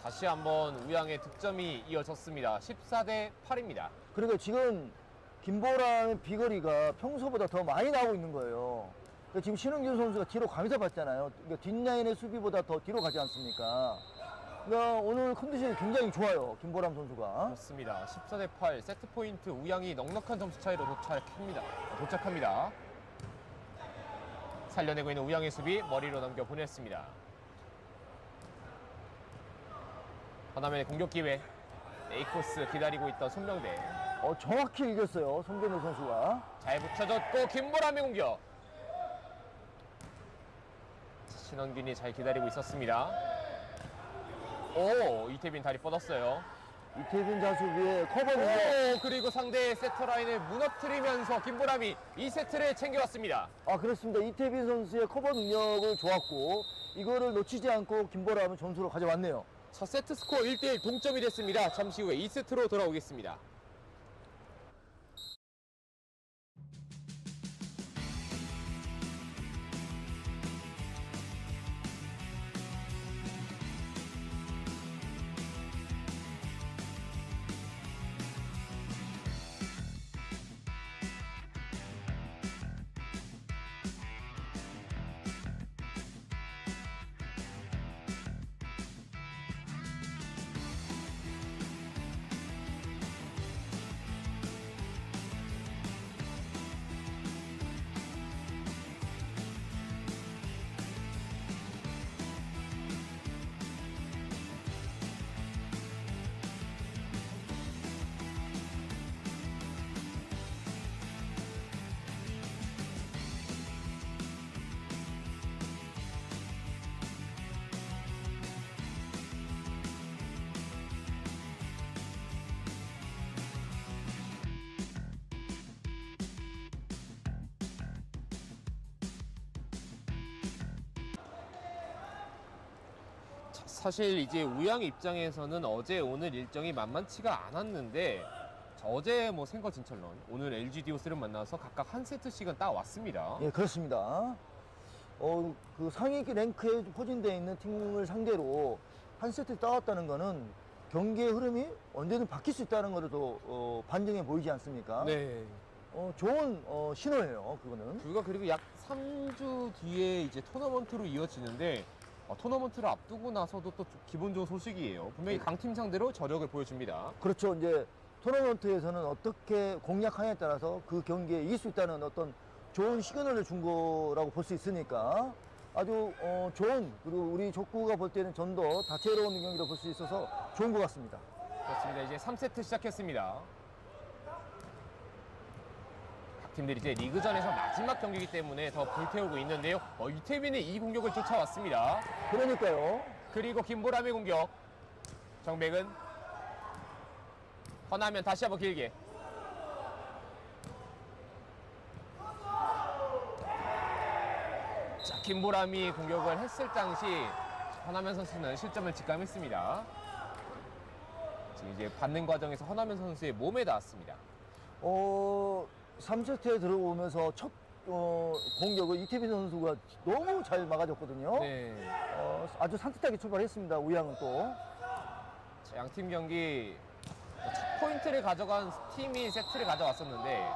다시 한번 우양의 득점이 이어졌습니다. 14대 8입니다. 그러니까 지금 김보람의 비거리가 평소보다 더 많이 나오고 있는 거예요. 그러니까 지금 신흥균 선수가 뒤로 가면서 봤잖아요. 그러니까 뒷라인의 수비보다 더 뒤로 가지 않습니까? 그러니까 오늘 컨디션이 굉장히 좋아요. 김보람 선수가. 그렇습니다. 14대 8 세트 포인트 우양이 넉넉한 점수 차이로 도착합니다. 살려내고 있는 우양의 수비 머리로 넘겨 보냈습니다. 허남현의 공격 기회. A코스 기다리고 있던 손명대. 정확히 이겼어요. 손병호 선수가. 잘 붙여줬고 김보람의 공격. 신원균이 잘 기다리고 있었습니다. 이태빈 다리 뻗었어요. 이태빈 자수비의 커버는 그리고 상대의 세터 라인을 무너뜨리면서 김보람이 2세트를 챙겨왔습니다. 그렇습니다. 이태빈 선수의 커버 능력을 좋았고 이거를 놓치지 않고 김보람은 점수를 가져왔네요. 첫 세트 스코어 1대1 동점이 됐습니다. 잠시 후에 2세트로 돌아오겠습니다. 사실 이제 우양 입장에서는 어제 오늘 일정이 만만치가 않았는데 자, 어제 뭐 생거 진철런, 오늘 LG 디오스를 만나서 각각 한 세트씩은 따왔습니다. 예, 그렇습니다. 그 상위 랭크에 포진되어 있는 팀을 상대로 한 세트 따왔다는 거는 경기의 흐름이 언제든 바뀔 수 있다는 것도 반증해 보이지 않습니까? 네. 좋은 신호예요, 그거는. 불과 그리고 약 3주 뒤에 이제 토너먼트로 이어지는데 토너먼트를 앞두고 나서도 또 기분 좋은 소식이에요. 분명히 네. 강팀 상대로 저력을 보여줍니다. 그렇죠. 이제 토너먼트에서는 어떻게 공략하냐에 따라서 그 경기에 이길 수 있다는 어떤 좋은 시그널을 준 거라고 볼 수 있으니까 아주 좋은, 그리고 우리 족구가 볼 때는 좀 더 다채로운 경기로 볼 수 있어서 좋은 것 같습니다. 그렇습니다. 이제 3세트 시작했습니다. 각 팀들이 이제 리그전에서 마지막 경기이기 때문에 더 불태우고 있는데요. 이태빈의 이 공격을 쫓아왔습니다. 그러니까요. 그리고 김보람의 공격. 정백은 허나면 다시 한번 길게. 자, 김보람이 공격을 했을 당시 허나면 선수는 실점을 직감했습니다. 지금 이제 받는 과정에서 허나면 선수의 몸에 닿았습니다. 3세트에 들어오면서 첫 공격을 이태빈 선수가 너무 잘 막아줬거든요. 네. 아주 산뜻하게 출발했습니다. 우양은 또. 자, 양팀 경기 첫 포인트를 가져간 팀이 세트를 가져왔었는데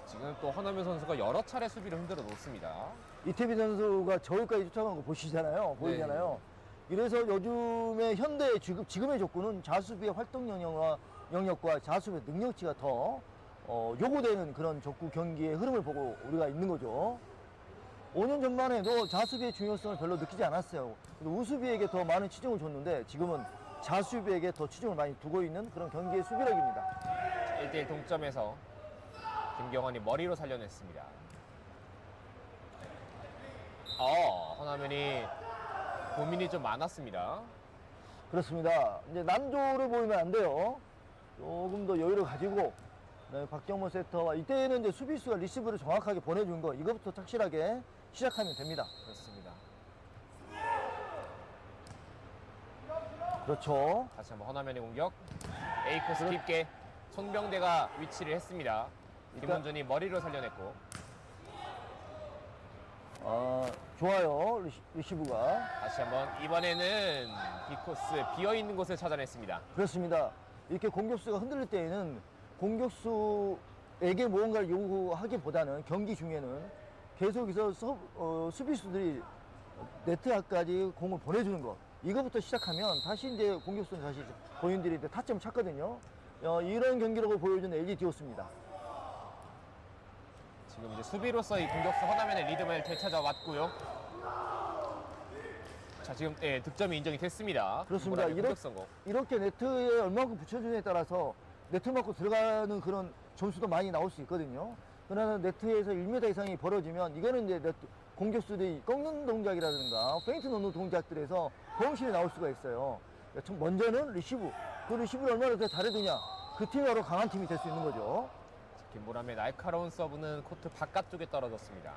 지금 또 허나면 선수가 여러 차례 수비를 흔들어 놓습니다. 이태빈 선수가 저기까지 쫓아간 거 보시잖아요. 보이잖아요. 이래서 요즘에 현대의 지금의 족구는 자수비의 활동 영역과 자수비의 능력치가 더 요구되는 그런 족구 경기의 흐름을 보고 우리가 있는 거죠. 5년 전만 해도 자수비의 중요성을 별로 느끼지 않았어요. 우수비에게 더 많은 치중을 줬는데 지금은 자수비에게 더 치중을 많이 두고 있는 그런 경기의 수비력입니다. 1대1 동점에서 김경환이 머리로 살려냈습니다. 허나면이 고민이 좀 많았습니다. 그렇습니다. 이제 난조를 보이면 안 돼요. 조금 더 여유를 가지고 박경모 세터와 이때는 이제 수비수가 리시브를 정확하게 보내준 거 이것부터 착실하게 시작하면 됩니다. 그렇습니다. 그렇죠. 다시 한번 허나면의 공격. A코스 깊게 손병대가 위치를 했습니다. 김원준이 머리로 살려냈고. 좋아요. 리시브가. 다시 한번 이번에는 B코스 비어있는 곳을 찾아냈습니다. 그렇습니다. 이렇게 공격수가 흔들릴 때에는 공격수에게 무언가를 요구하기보다는 경기 중에는 계속해서 수비수들이 네트 앞까지 공을 보내주는 것 이거부터 시작하면 다시 이제 공격수는 다시 본인들이 이제 타점을 찾거든요. 이런 경기력을 보여준 LG 디오스입니다. 지금 이제 수비로서 이 공격수 허나면의 리듬을 되찾아왔고요. 자, 지금 득점이 인정이 됐습니다. 그렇습니다. 김보람의 공격 성공. 이렇게 네트에 얼마만큼 붙여주냐에 따라서 네트 맞고 들어가는 그런 점수도 많이 나올 수 있거든요. 그러나 네트에서 1m 이상이 벌어지면 이거는 이제 공격수들이 꺾는 동작이라든가 페인트 넣는 동작들에서 범실이 나올 수가 있어요. 먼저는 리시브. 그 리시브를 얼마나 더 잘해주냐. 그 팀이 바로 강한 팀이 될 수 있는 거죠. 김보람의 날카로운 서브는 코트 바깥쪽에 떨어졌습니다.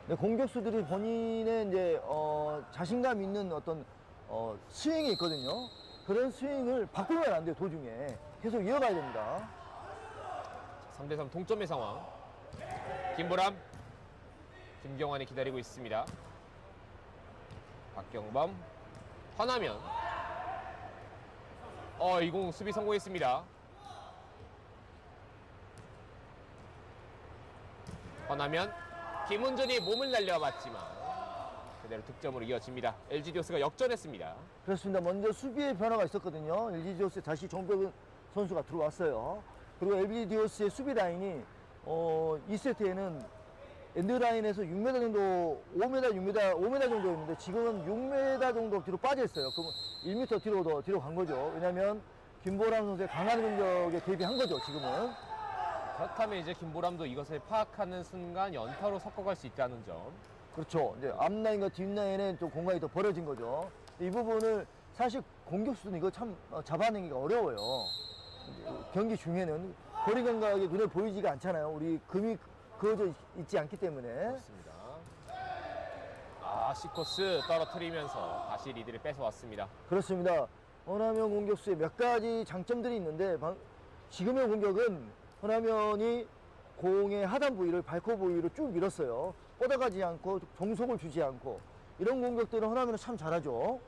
네, 공격수들이 본인의 이제 자신감 있는 어떤 스윙이 있거든요. 그런 스윙을 바꾸면 안 돼요. 도중에 계속 이어가야 됩니다. 3대3 동점의 상황. 김보람, 김경환이 기다리고 있습니다. 박경범, 허나면. 이 공 수비 성공했습니다. 허나면, 김훈준이 몸을 날려봤지만 그대로 득점으로 이어집니다. LG 디오스가 역전했습니다. 그렇습니다. 먼저 수비의 변화가 있었거든요. LG 디오스에 다시 정백은 선수가 들어왔어요. 그리고 LG 디오스의 수비 라인이 2세트에는 엔드라인에서 6m 정도, 5m 정도였는데 지금은 6m 정도 뒤로 빠져 있어요. 그럼 1m 뒤로 간 거죠. 왜냐하면 김보람 선수의 강한 공격에 대비한 거죠. 지금은. 그렇다면 이제 김보람도 이것을 파악하는 순간 연타로 섞어갈 수 있다는 점. 그렇죠. 이제 앞라인과 뒷라인에 좀 공간이 더 벌어진 거죠. 이 부분을 사실 공격수는 이거 참 잡아내기가 어려워요. 경기 중에는 거리 감각이 눈에 보이지가 않잖아요. 우리 금이 그어져 있지 않기 때문에. 그렇습니다. C코스 떨어뜨리면서 다시 리드를 뺏어왔습니다. 그렇습니다. 허남현 공격수의 몇 가지 장점들이 있는데 지금의 공격은 허남현이 공의 하단 부위를 발코 부위로 쭉 밀었어요. 뻗어가지 않고 종속을 주지 않고 이런 공격들은 허남현은 참 잘하죠.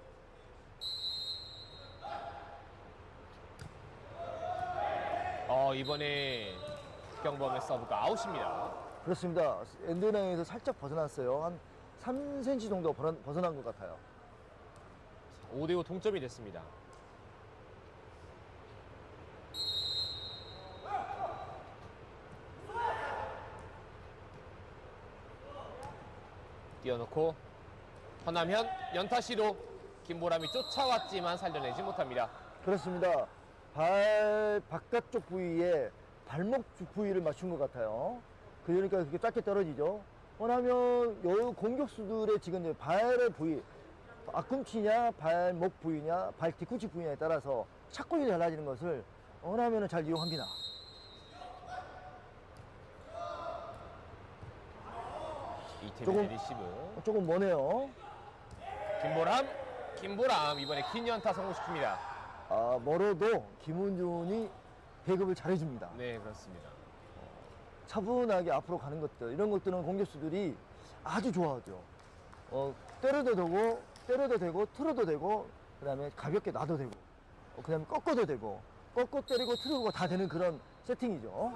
이번에 박경범의 서브가 아웃입니다. 그렇습니다. 엔드라인에서 살짝 벗어났어요. 한 3cm 정도 벗어난 것 같아요. 5대5 동점이 됐습니다. 띄워놓고 허남현 연타 시도. 김보람이 쫓아왔지만 살려내지 못합니다. 그렇습니다. 발 바깥쪽 부위에 발목 쪽 부위를 맞춘 것 같아요. 그러니까 그렇게 짧게 떨어지죠. 허남현 요 공격수들의 지금 이제 발의 부위, 앞꿈치냐 발목 부위냐 발 뒤꿈치 부위냐에 따라서 착골이 달라지는 것을 허남현은 잘 이용합니다. 이태민의 리시브. 조금 머네요. 김보람 이번에 긴 연타 성공시킵니다. 멀어도 김은준이 배급을 잘해줍니다. 네, 그렇습니다. 차분하게 앞으로 가는 것들, 이런 것들은 공격수들이 아주 좋아하죠. 때려도 되고 틀어도 되고, 그 다음에 가볍게 놔도 되고, 그 다음에 꺾어도 되고, 꺾고 때리고 틀고 다 되는 그런 세팅이죠.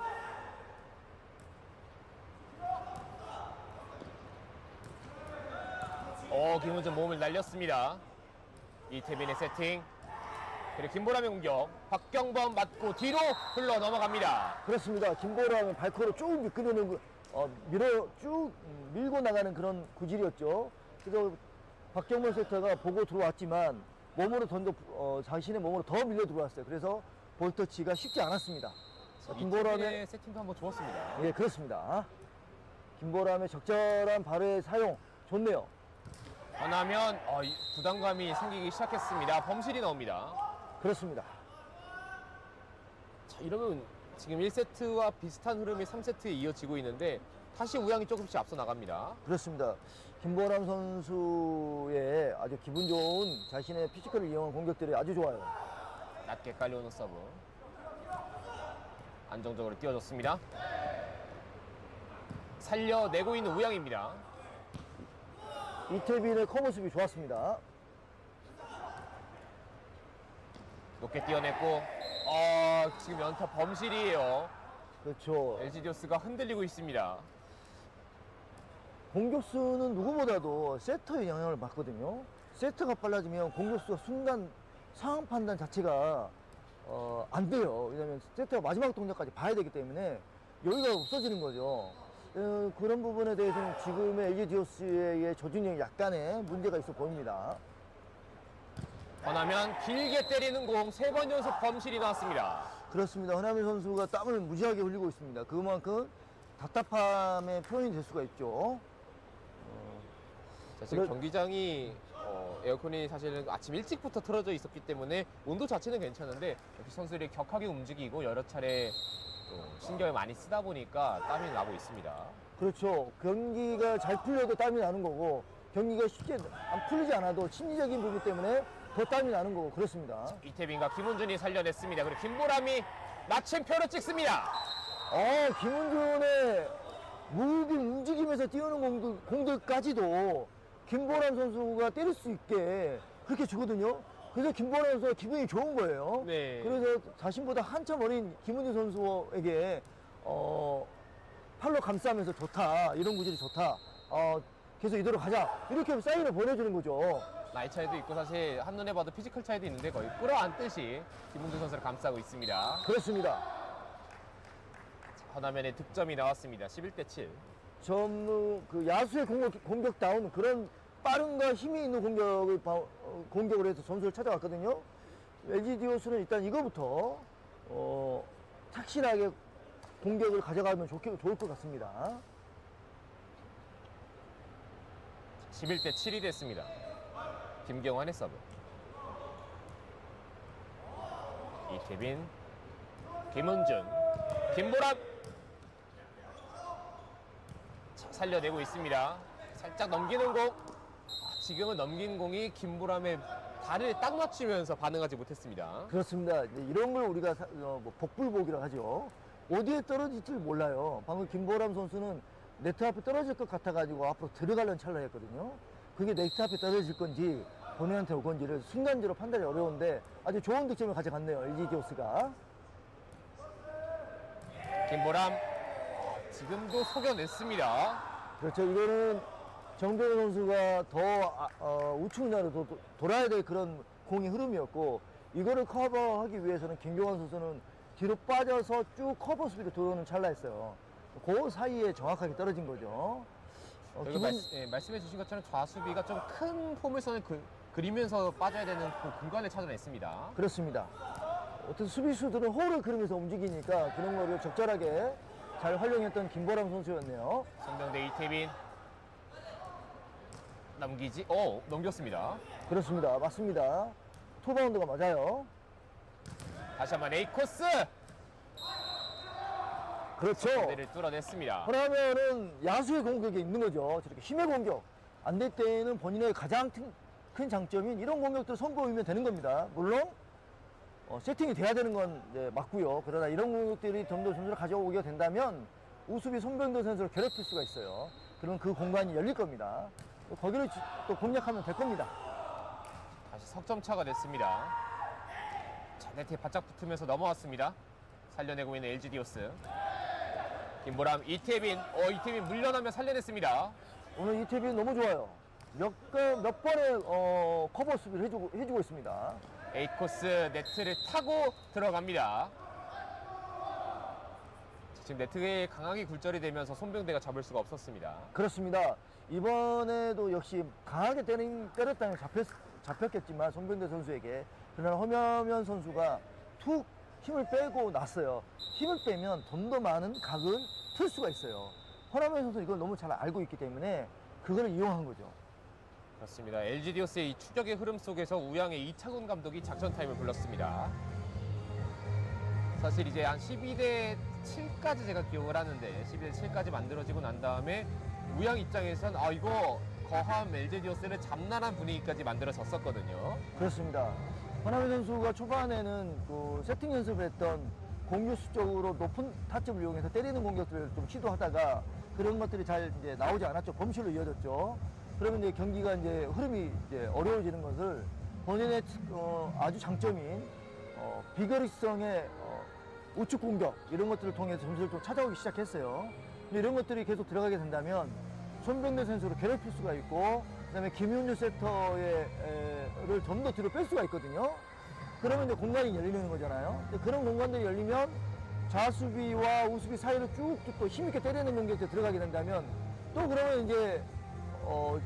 김은준 몸을 날렸습니다. 이태민의 세팅. 그리고 김보람의 공격. 박경범 맞고 뒤로 흘러 넘어갑니다. 그렇습니다. 김보람은 발코로 쭉 미끄러는, 쭉 밀고 나가는 그런 구질이었죠. 그래서 박경범 세터가 보고 들어왔지만 몸으로 자신의 몸으로 더 밀려 들어왔어요. 그래서 볼터치가 쉽지 않았습니다. 이태민의 세팅도 한번 좋았습니다. 예, 그렇습니다. 김보람의 적절한 발의 사용 좋네요. 하나면 부담감이 생기기 시작했습니다. 범실이 나옵니다. 그렇습니다. 자, 이러면 지금 1세트와 비슷한 흐름이 3세트에 이어지고 있는데 다시 우양이 조금씩 앞서 나갑니다. 그렇습니다. 김보람 선수의 아주 기분 좋은 자신의 피지컬을 이용한 공격들이 아주 좋아요. 낮게 깔려오는 서브. 안정적으로 띄워줬습니다. 살려내고 있는 우양입니다. 이태빈의 커버습이 좋았습니다. 높게 띄워냈고 지금 연타 범실이에요. 그렇죠. LG 디오스가 흔들리고 있습니다. 공격수는 누구보다도 세터의 영향을 받거든요. 세터가 빨라지면 공격수가 순간 상황 판단 자체가 안 돼요. 왜냐하면 세터가 마지막 동작까지 봐야 되기 때문에 여유가 없어지는 거죠. 그런 부분에 대해서는 지금의 LG 디오스의 조준력이 약간의 문제가 있어 보입니다. 허나면 길게 때리는 공 3번 연속 범실이 나왔습니다. 그렇습니다. 허남현 선수가 땀을 무지하게 흘리고 있습니다. 그만큼 답답함의 표현이 될 수가 있죠. 자, 지금 경기장이 에어컨이 사실은 아침 일찍부터 틀어져 있었기 때문에 온도 자체는 괜찮은데 역시 선수들이 격하게 움직이고 여러 차례 신경을 많이 쓰다 보니까 땀이 나고 있습니다. 그렇죠. 경기가 잘 풀려도 땀이 나는 거고 경기가 쉽게 안 풀리지 않아도 심리적인 부분 때문에 더 땀이 나는 거고 그렇습니다. 이태빈과 김은준이 살려냈습니다. 그리고 김보람이 마침표를 찍습니다. 김은준의 무빙 움직이면서 뛰어오는 공들까지도 김보람 선수가 때릴 수 있게 그렇게 주거든요. 그래서 김보람 선수가 기분이 좋은 거예요. 네. 그래서 자신보다 한참 어린 김은준 선수에게 팔로 감싸면서 좋다. 이런 구질이 좋다. 계속 이대로 가자. 이렇게 사인을 보내주는 거죠. 나이 차이도 있고 사실 한눈에 봐도 피지컬 차이도 있는데 거의 끌어안듯이 김은준 선수를 감싸고 있습니다. 그렇습니다. 허나면의 득점이 나왔습니다. 11대7. 그 야수의 공격다운 그런 빠른과 힘이 있는 공격을 해서 점수를 찾아왔거든요. LG 디오스는 일단 이거부터 착실하게 공격을 가져가면 좋을 것 같습니다. 11대7이 됐습니다. 김경환의 서브. 이태빈, 김은준, 김보람. 자, 살려내고 있습니다. 살짝 넘기는 공. 지금은 넘긴 공이 김보람의 발을 딱 맞추면서 반응하지 못했습니다. 그렇습니다. 이제 이런 걸 우리가 뭐 복불복이라고 하죠. 어디에 떨어질지 몰라요. 방금 김보람 선수는 네트 앞에 떨어질 것 같아가지고 앞으로 들어가려는 찰나 했거든요. 그게 네트 앞에 떨어질 건지 본인한테 올 건지를 순간적으로 판단이 어려운데 아주 좋은 득점을 가져갔네요. LG 디오스가. 김보람 지금도 속여냈습니다. 그렇죠. 이거는 정배우 선수가 더 우측면으로 돌아야 될 그런 공의 흐름이었고 이거를 커버하기 위해서는 김경환 선수는 뒤로 빠져서 쭉 커버 수비로 들어오는 찰나였어요. 그 사이에 정확하게 떨어진 거죠. 여기 말씀해 주신 것처럼 좌수비가 좀 큰 포물선을 그리면서 빠져야 되는 그 공간을 찾아냈습니다. 그렇습니다. 어떤 수비수들은 홀을 그리면서 움직이니까 그런 거를 적절하게 잘 활용했던 김보람 선수였네요. 송병대 이태빈 넘겼습니다. 그렇습니다. 맞습니다. 투바운드가 맞아요. 다시 한번 A 코스 그렇죠. 상대를 뚫어냈습니다. 그러면은 야수의 공격이 있는 거죠. 저렇게 힘의 공격. 안 될 때는 본인의 가장 큰 장점인 이런 공격들 선보이면 되는 겁니다. 물론 세팅이 돼야 되는 건 이제 맞고요. 그러나 이런 공격들이 좀 더 점수를 가져오게 된다면 우수비 손병도 선수를 괴롭힐 수가 있어요. 그러면 그 공간이 열릴 겁니다. 거기를 또 공략하면 될 겁니다. 다시 석점차가 됐습니다. 자, 네트에 바짝 붙으면서 넘어왔습니다. 살려내고 있는 LG 디오스. 김보람, 이태빈. 이태빈 물러나며 살려냈습니다. 오늘 이태빈 너무 좋아요. 몇 번의 커버 수비를 해주고 있습니다. A 코스 네트를 타고 들어갑니다. 지금 네트에 강하게 굴절이 되면서 손병대가 잡을 수가 없었습니다. 그렇습니다. 이번에도 역시 강하게 때렸다면 잡혔겠지만 손병대 선수에게 그러나 허명현 선수가 툭 힘을 빼고 났어요. 힘을 빼면 좀 더 많은 각을 틀 수가 있어요. 허명현 선수 이걸 너무 잘 알고 있기 때문에 그걸 이용한 거죠. 그렇습니다. LG 디오스의 이 추격의 흐름 속에서 우양의 이창훈 감독이 작전 타임을 불렀습니다. 사실 이제 한 12대 7까지 제가 기억을 하는데 12대 7까지 만들어지고 난 다음에 우양 입장에선 이거 거함 LG 디오스를 잡나란 분위기까지 만들어졌었거든요. 그렇습니다. 허명현 선수가 초반에는 그 세팅 연습을 했던 공격수 쪽으로 높은 타점을 이용해서 때리는 공격들을 좀 시도하다가 그런 것들이 잘 이제 나오지 않았죠. 범실로 이어졌죠. 그러면 이제 경기가 이제 흐름이 이제 어려워지는 것을 본인의 아주 장점인 비거리성의 우측 공격 이런 것들을 통해서 점수를 좀 찾아오기 시작했어요. 근데 이런 것들이 계속 들어가게 된다면 손병대 선수를 괴롭힐 수가 있고 그다음에 김윤주 세터를 좀 더 뒤로 뺄 수가 있거든요. 그러면 이제 공간이 열리는 거잖아요. 근데 그런 공간들이 열리면 좌수비와 우수비 사이를 쭉쭉 또 힘있게 때리는 공격에 들어가게 된다면 또 그러면 이제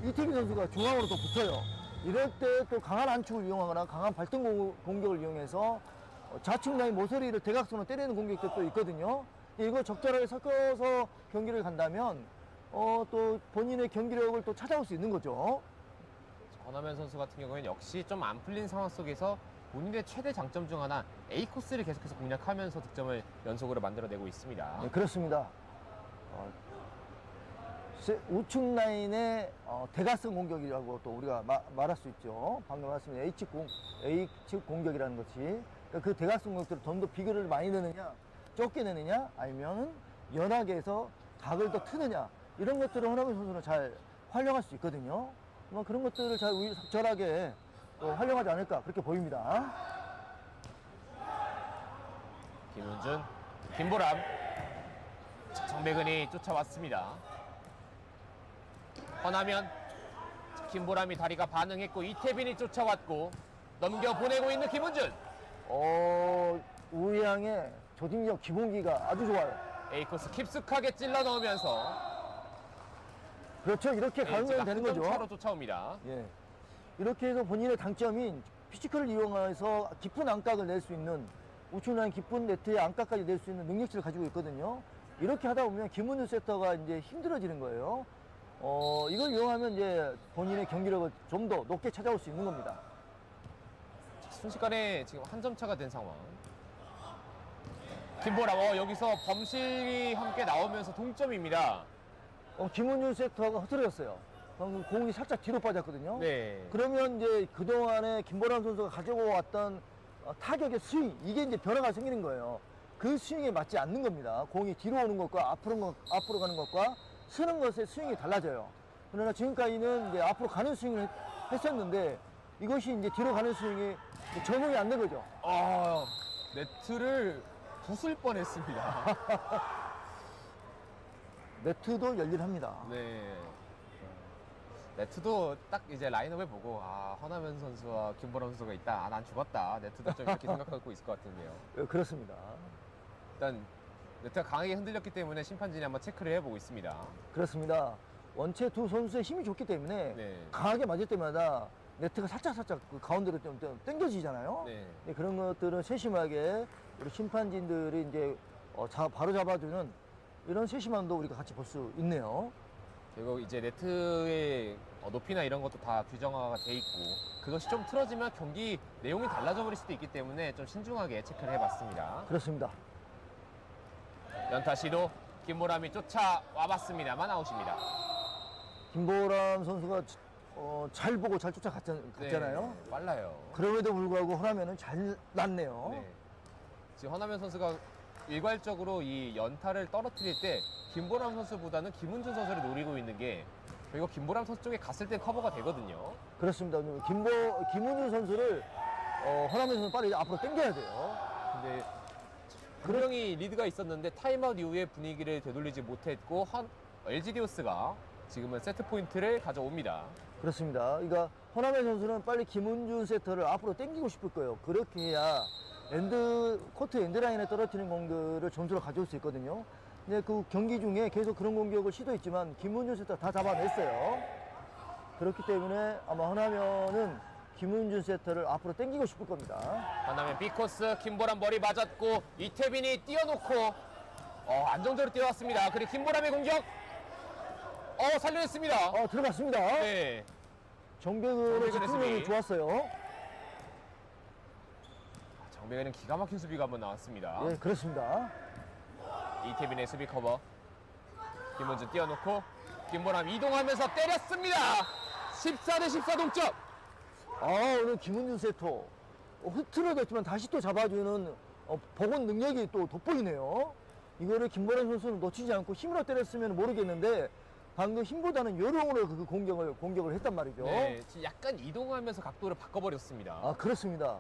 이태빈 선수가 중앙으로 또 붙어요. 이럴 때 또 강한 안축을 이용하거나 강한 발등 공격을 이용해서 좌측 라인 모서리를 대각선으로 때리는 공격도 있거든요. 이거 적절하게 섞어서 경기를 간다면 또 본인의 경기력을 또 찾아올 수 있는 거죠. 허남현 선수 같은 경우에는 역시 좀 안 풀린 상황 속에서 본인의 최대 장점 중 하나 A 코스를 계속해서 공략하면서 득점을 연속으로 만들어내고 있습니다. 네, 그렇습니다. 우측 라인의 대각선 공격이라고 또 우리가 말할 수 있죠. 방금 말씀드린 A측 공격이라는 것이 그러니까 그 대각선 공격들을 좀 더 비거리를 많이 내느냐 적게 내느냐 아니면 연하게 해서 각을 더 트느냐 이런 것들을 허남현 선수는 잘 활용할 수 있거든요. 그런 것들을 잘 적절하게 활용하지 않을까 그렇게 보입니다. 김훈준, 김보람, 정백은이 쫓아왔습니다. 허남현, 김보람이 다리가 반응했고 이태빈이 쫓아왔고 넘겨보내고 있는 김훈준. 우양의 조직력 기본기가 아주 좋아요. A코스 깊숙하게 찔러 넣으면서 그렇죠. 이렇게 가면 되는 거죠. 차로 쫓아옵니다. 예. 이렇게 해서 본인의 장점인 피지컬을 이용해서 깊은 안각을 낼 수 있는 우측 라인 깊은 네트의 안각까지 낼 수 있는 능력치를 가지고 있거든요. 이렇게 하다 보면 김문준 세터가 이제 힘들어지는 거예요. 이걸 이용하면 이제 본인의 경기력을 좀 더 높게 찾아올 수 있는 겁니다. 순식간에 지금 한 점 차가 된 상황. 김보람, 여기서 범실이 함께 나오면서 동점입니다. 김문준 세터가 흐트러졌어요. 방금 공이 살짝 뒤로 빠졌거든요. 네. 그러면 이제 그동안에 김보람 선수가 가지고 왔던 타격의 스윙, 이게 이제 변화가 생기는 거예요. 그 스윙에 맞지 않는 겁니다. 공이 뒤로 오는 것과 앞으로 가는 것과 쓰는 것의 스윙이 달라져요. 그러나 지금까지는 이제 앞으로 가는 스윙을 했었는데 이것이 이제 뒤로 가는 스윙이 적응이 안 된 거죠. 네트를 부술 뻔했습니다. 네트도 열일합니다. 네. 네트도 딱 이제 라인업을 보고 허남현 선수와 김보람 선수가 있다. 난 죽었다. 네트도 좀 이렇게 생각하고 있을 것 같은데요. 그렇습니다. 일단 네트가 강하게 흔들렸기 때문에 심판진이 한번 체크를 해보고 있습니다. 그렇습니다. 원체 두 선수의 힘이 좋기 때문에 네. 강하게 맞을 때마다 네트가 살짝 그 가운데로 좀 당겨지잖아요. 네. 네, 그런 것들은 세심하게 우리 심판진들이 이제 바로 잡아주는 이런 세심함도 우리가 같이 볼 수 있네요. 그리고 이제 네트의 높이나 이런 것도 다 규정화가 돼 있고 그것이 좀 틀어지면 경기 내용이 달라져 버릴 수도 있기 때문에 좀 신중하게 체크를 해봤습니다. 그렇습니다. 연타 시도 김보람이 쫓아와봤습니다만 아웃입니다. 김보람 선수가 잘 보고 잘 쫓아갔잖아요. 네, 빨라요. 그럼에도 불구하고 허라면은 잘 났네요. 네. 지금 허남현 선수가 일괄적으로 이 연타를 떨어뜨릴 때 김보람 선수보다는 김은준 선수를 노리고 있는 게 그리고 김보람 선수 쪽에 갔을 때 커버가 되거든요. 그렇습니다. 김은준 선수를 허라면 선수 빨리 앞으로 당겨야 돼요. 근데 분명히 리드가 있었는데 타임아웃 이후에 분위기를 되돌리지 못했고 LG 디오스가 지금은 세트 포인트를 가져옵니다. 그렇습니다. 그러니까 허남현 선수는 빨리 김은준 세터를 앞으로 당기고 싶을 거예요. 그렇게 해야 코트 엔드라인에 떨어뜨리는 공들을 점수로 가져올 수 있거든요. 근데 그 경기 중에 계속 그런 공격을 시도했지만 김은준 세터 다 잡아냈어요. 그렇기 때문에 아마 허남현은 김은준 세터를 앞으로 당기고 싶을 겁니다. 하나면 B코스 김보람 머리 맞았고 이태빈이 뛰어놓고 안정적으로 뛰어왔습니다. 그리고 김보람의 공격 살려냈습니다. 들어갔습니다. 네. 정배근의 정배근의 집중력이 수비. 좋았어요. 정배근은 기가 막힌 수비가 한번 나왔습니다. 예, 그렇습니다. 이태빈의 수비 커버. 김은준 뛰어놓고 김보람 이동하면서 때렸습니다. 14대 14 동점. 오늘 김은준 세터 흐트러졌지만 다시 또 잡아주는 복원 능력이 또 돋보이네요. 이거를 김보람 선수는 놓치지 않고 힘으로 때렸으면 모르겠는데 방금 힘보다는 요령으로 그 공격을 했단 말이죠. 네, 지금 약간 이동하면서 각도를 바꿔버렸습니다. 그렇습니다.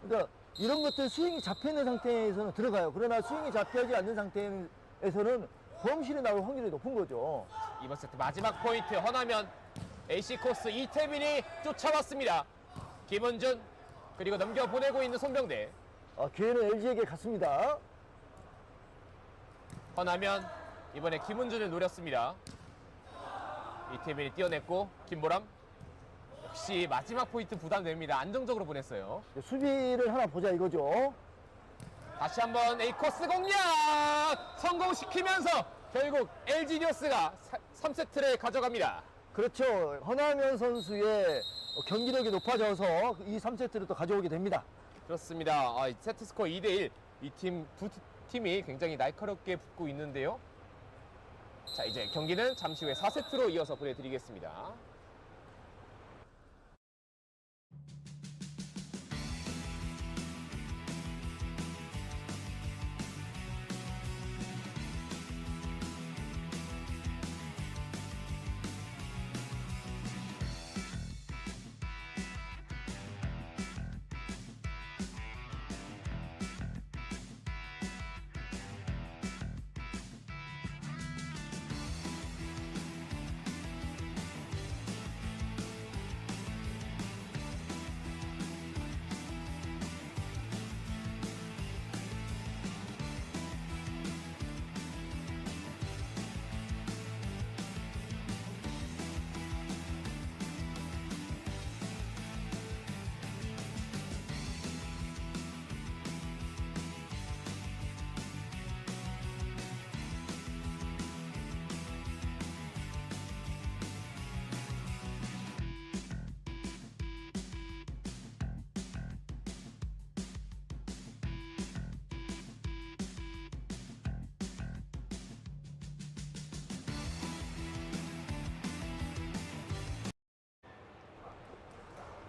그러니까 이런 것들 스윙이 잡혀있는 상태에서는 들어가요. 그러나 스윙이 잡혀지 않는 상태에서는 범실이 나올 확률이 높은 거죠. 이번 세트 마지막 포인트 허나면 AC 코스 이태빈이 쫓아왔습니다. 김은준 그리고 넘겨보내고 있는 송병대. 기회는 LG에게 갔습니다. 허나면 이번에 김은준을 노렸습니다. 이태빈이 뛰어냈고 김보람 역시 마지막 포인트 부담됩니다. 안정적으로 보냈어요. 수비를 하나 보자 이거죠. 다시 한번 A코스 공략 성공시키면서 결국 LG 디오스가 3세트를 가져갑니다. 그렇죠. 허남현 선수의 경기력이 높아져서 이 3세트를 또 가져오게 됩니다. 그렇습니다. 세트 스코어 2대1. 두 팀이 굉장히 날카롭게 붙고 있는데요. 자, 이제 경기는 잠시 후에 4세트로 이어서 보내드리겠습니다.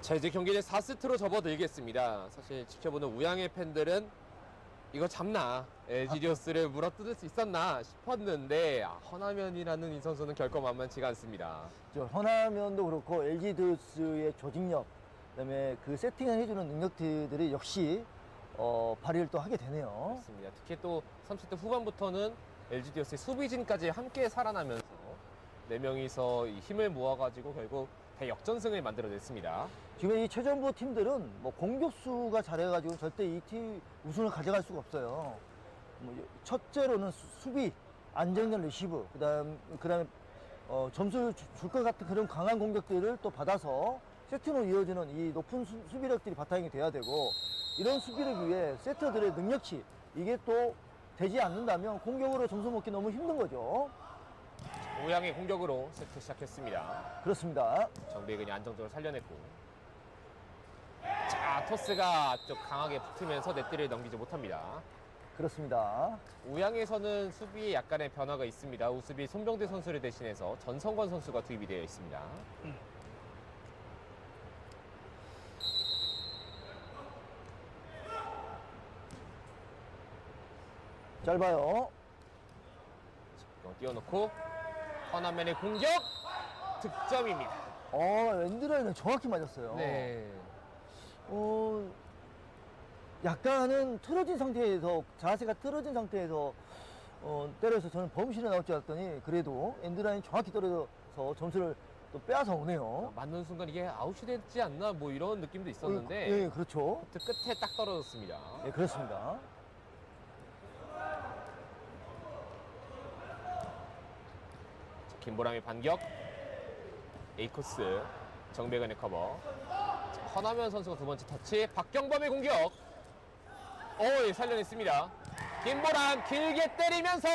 자, 이제 경기는 4세트로 접어들겠습니다. 사실 지켜보는 우양의 팬들은 이거 잡나? LG디오스를 물어뜯을 수 있었나 싶었는데 허나면이라는 이 선수는 결코 만만치가 않습니다. 허나면도 그렇고 LG 드스의 조직력, 그다음에 그 세팅을 해주는 능력들이 역시 발휘를 또 하게 되네요. 맞습니다. 특히 또 3세트 후반부터는 LG디오스의 수비진까지 함께 살아나면서 4명이서 이 힘을 모아가지고 결국 대역전승을 만들어냈습니다. 지금 이 최전부 팀들은 뭐 공격수가 잘해가지고 절대 이 팀 우승을 가져갈 수가 없어요. 뭐 첫째로는 수비, 안정된 리시브, 그다음에 점수를 줄 것 같은 그런 강한 공격들을 또 받아서 세트로 이어지는 이 높은 수비력들이 바탕이 돼야 되고, 이런 수비력 위에 세터들의 능력치 이게 또 되지 않는다면 공격으로 점수 먹기 너무 힘든 거죠. 우양의 공격으로 세트 시작했습니다. 그렇습니다. 정배근이 안정적으로 살려냈고, 자, 토스가 좀 강하게 붙으면서 네트를 넘기지 못합니다. 그렇습니다. 우양에서는 수비에 약간의 변화가 있습니다. 우수비 손병대 선수를 대신해서 전성권 선수가 투입이 되어 있습니다. 짧아요. 띄워놓고 허나면의 공격 득점입니다. 엔드라인은 정확히 맞았어요. 네. 약간은 틀어진 상태에서, 자세가 틀어진 상태에서 때려서 저는 범실에 나올 줄 알았더니 그래도 엔드라인 정확히 떨어져서 점수를 또 빼앗아 오네요. 맞는 순간 이게 아웃이 됐지 않나 뭐 이런 느낌도 있었는데 네, 그렇죠. 그 끝에 딱 떨어졌습니다. 네, 그렇습니다. 자, 김보람의 반격, 에이코스, 정배근의 커버. 자, 허나면 선수가 두 번째 터치, 박경범의 공격. 예, 살려냈습니다. 김보람 길게 때리면서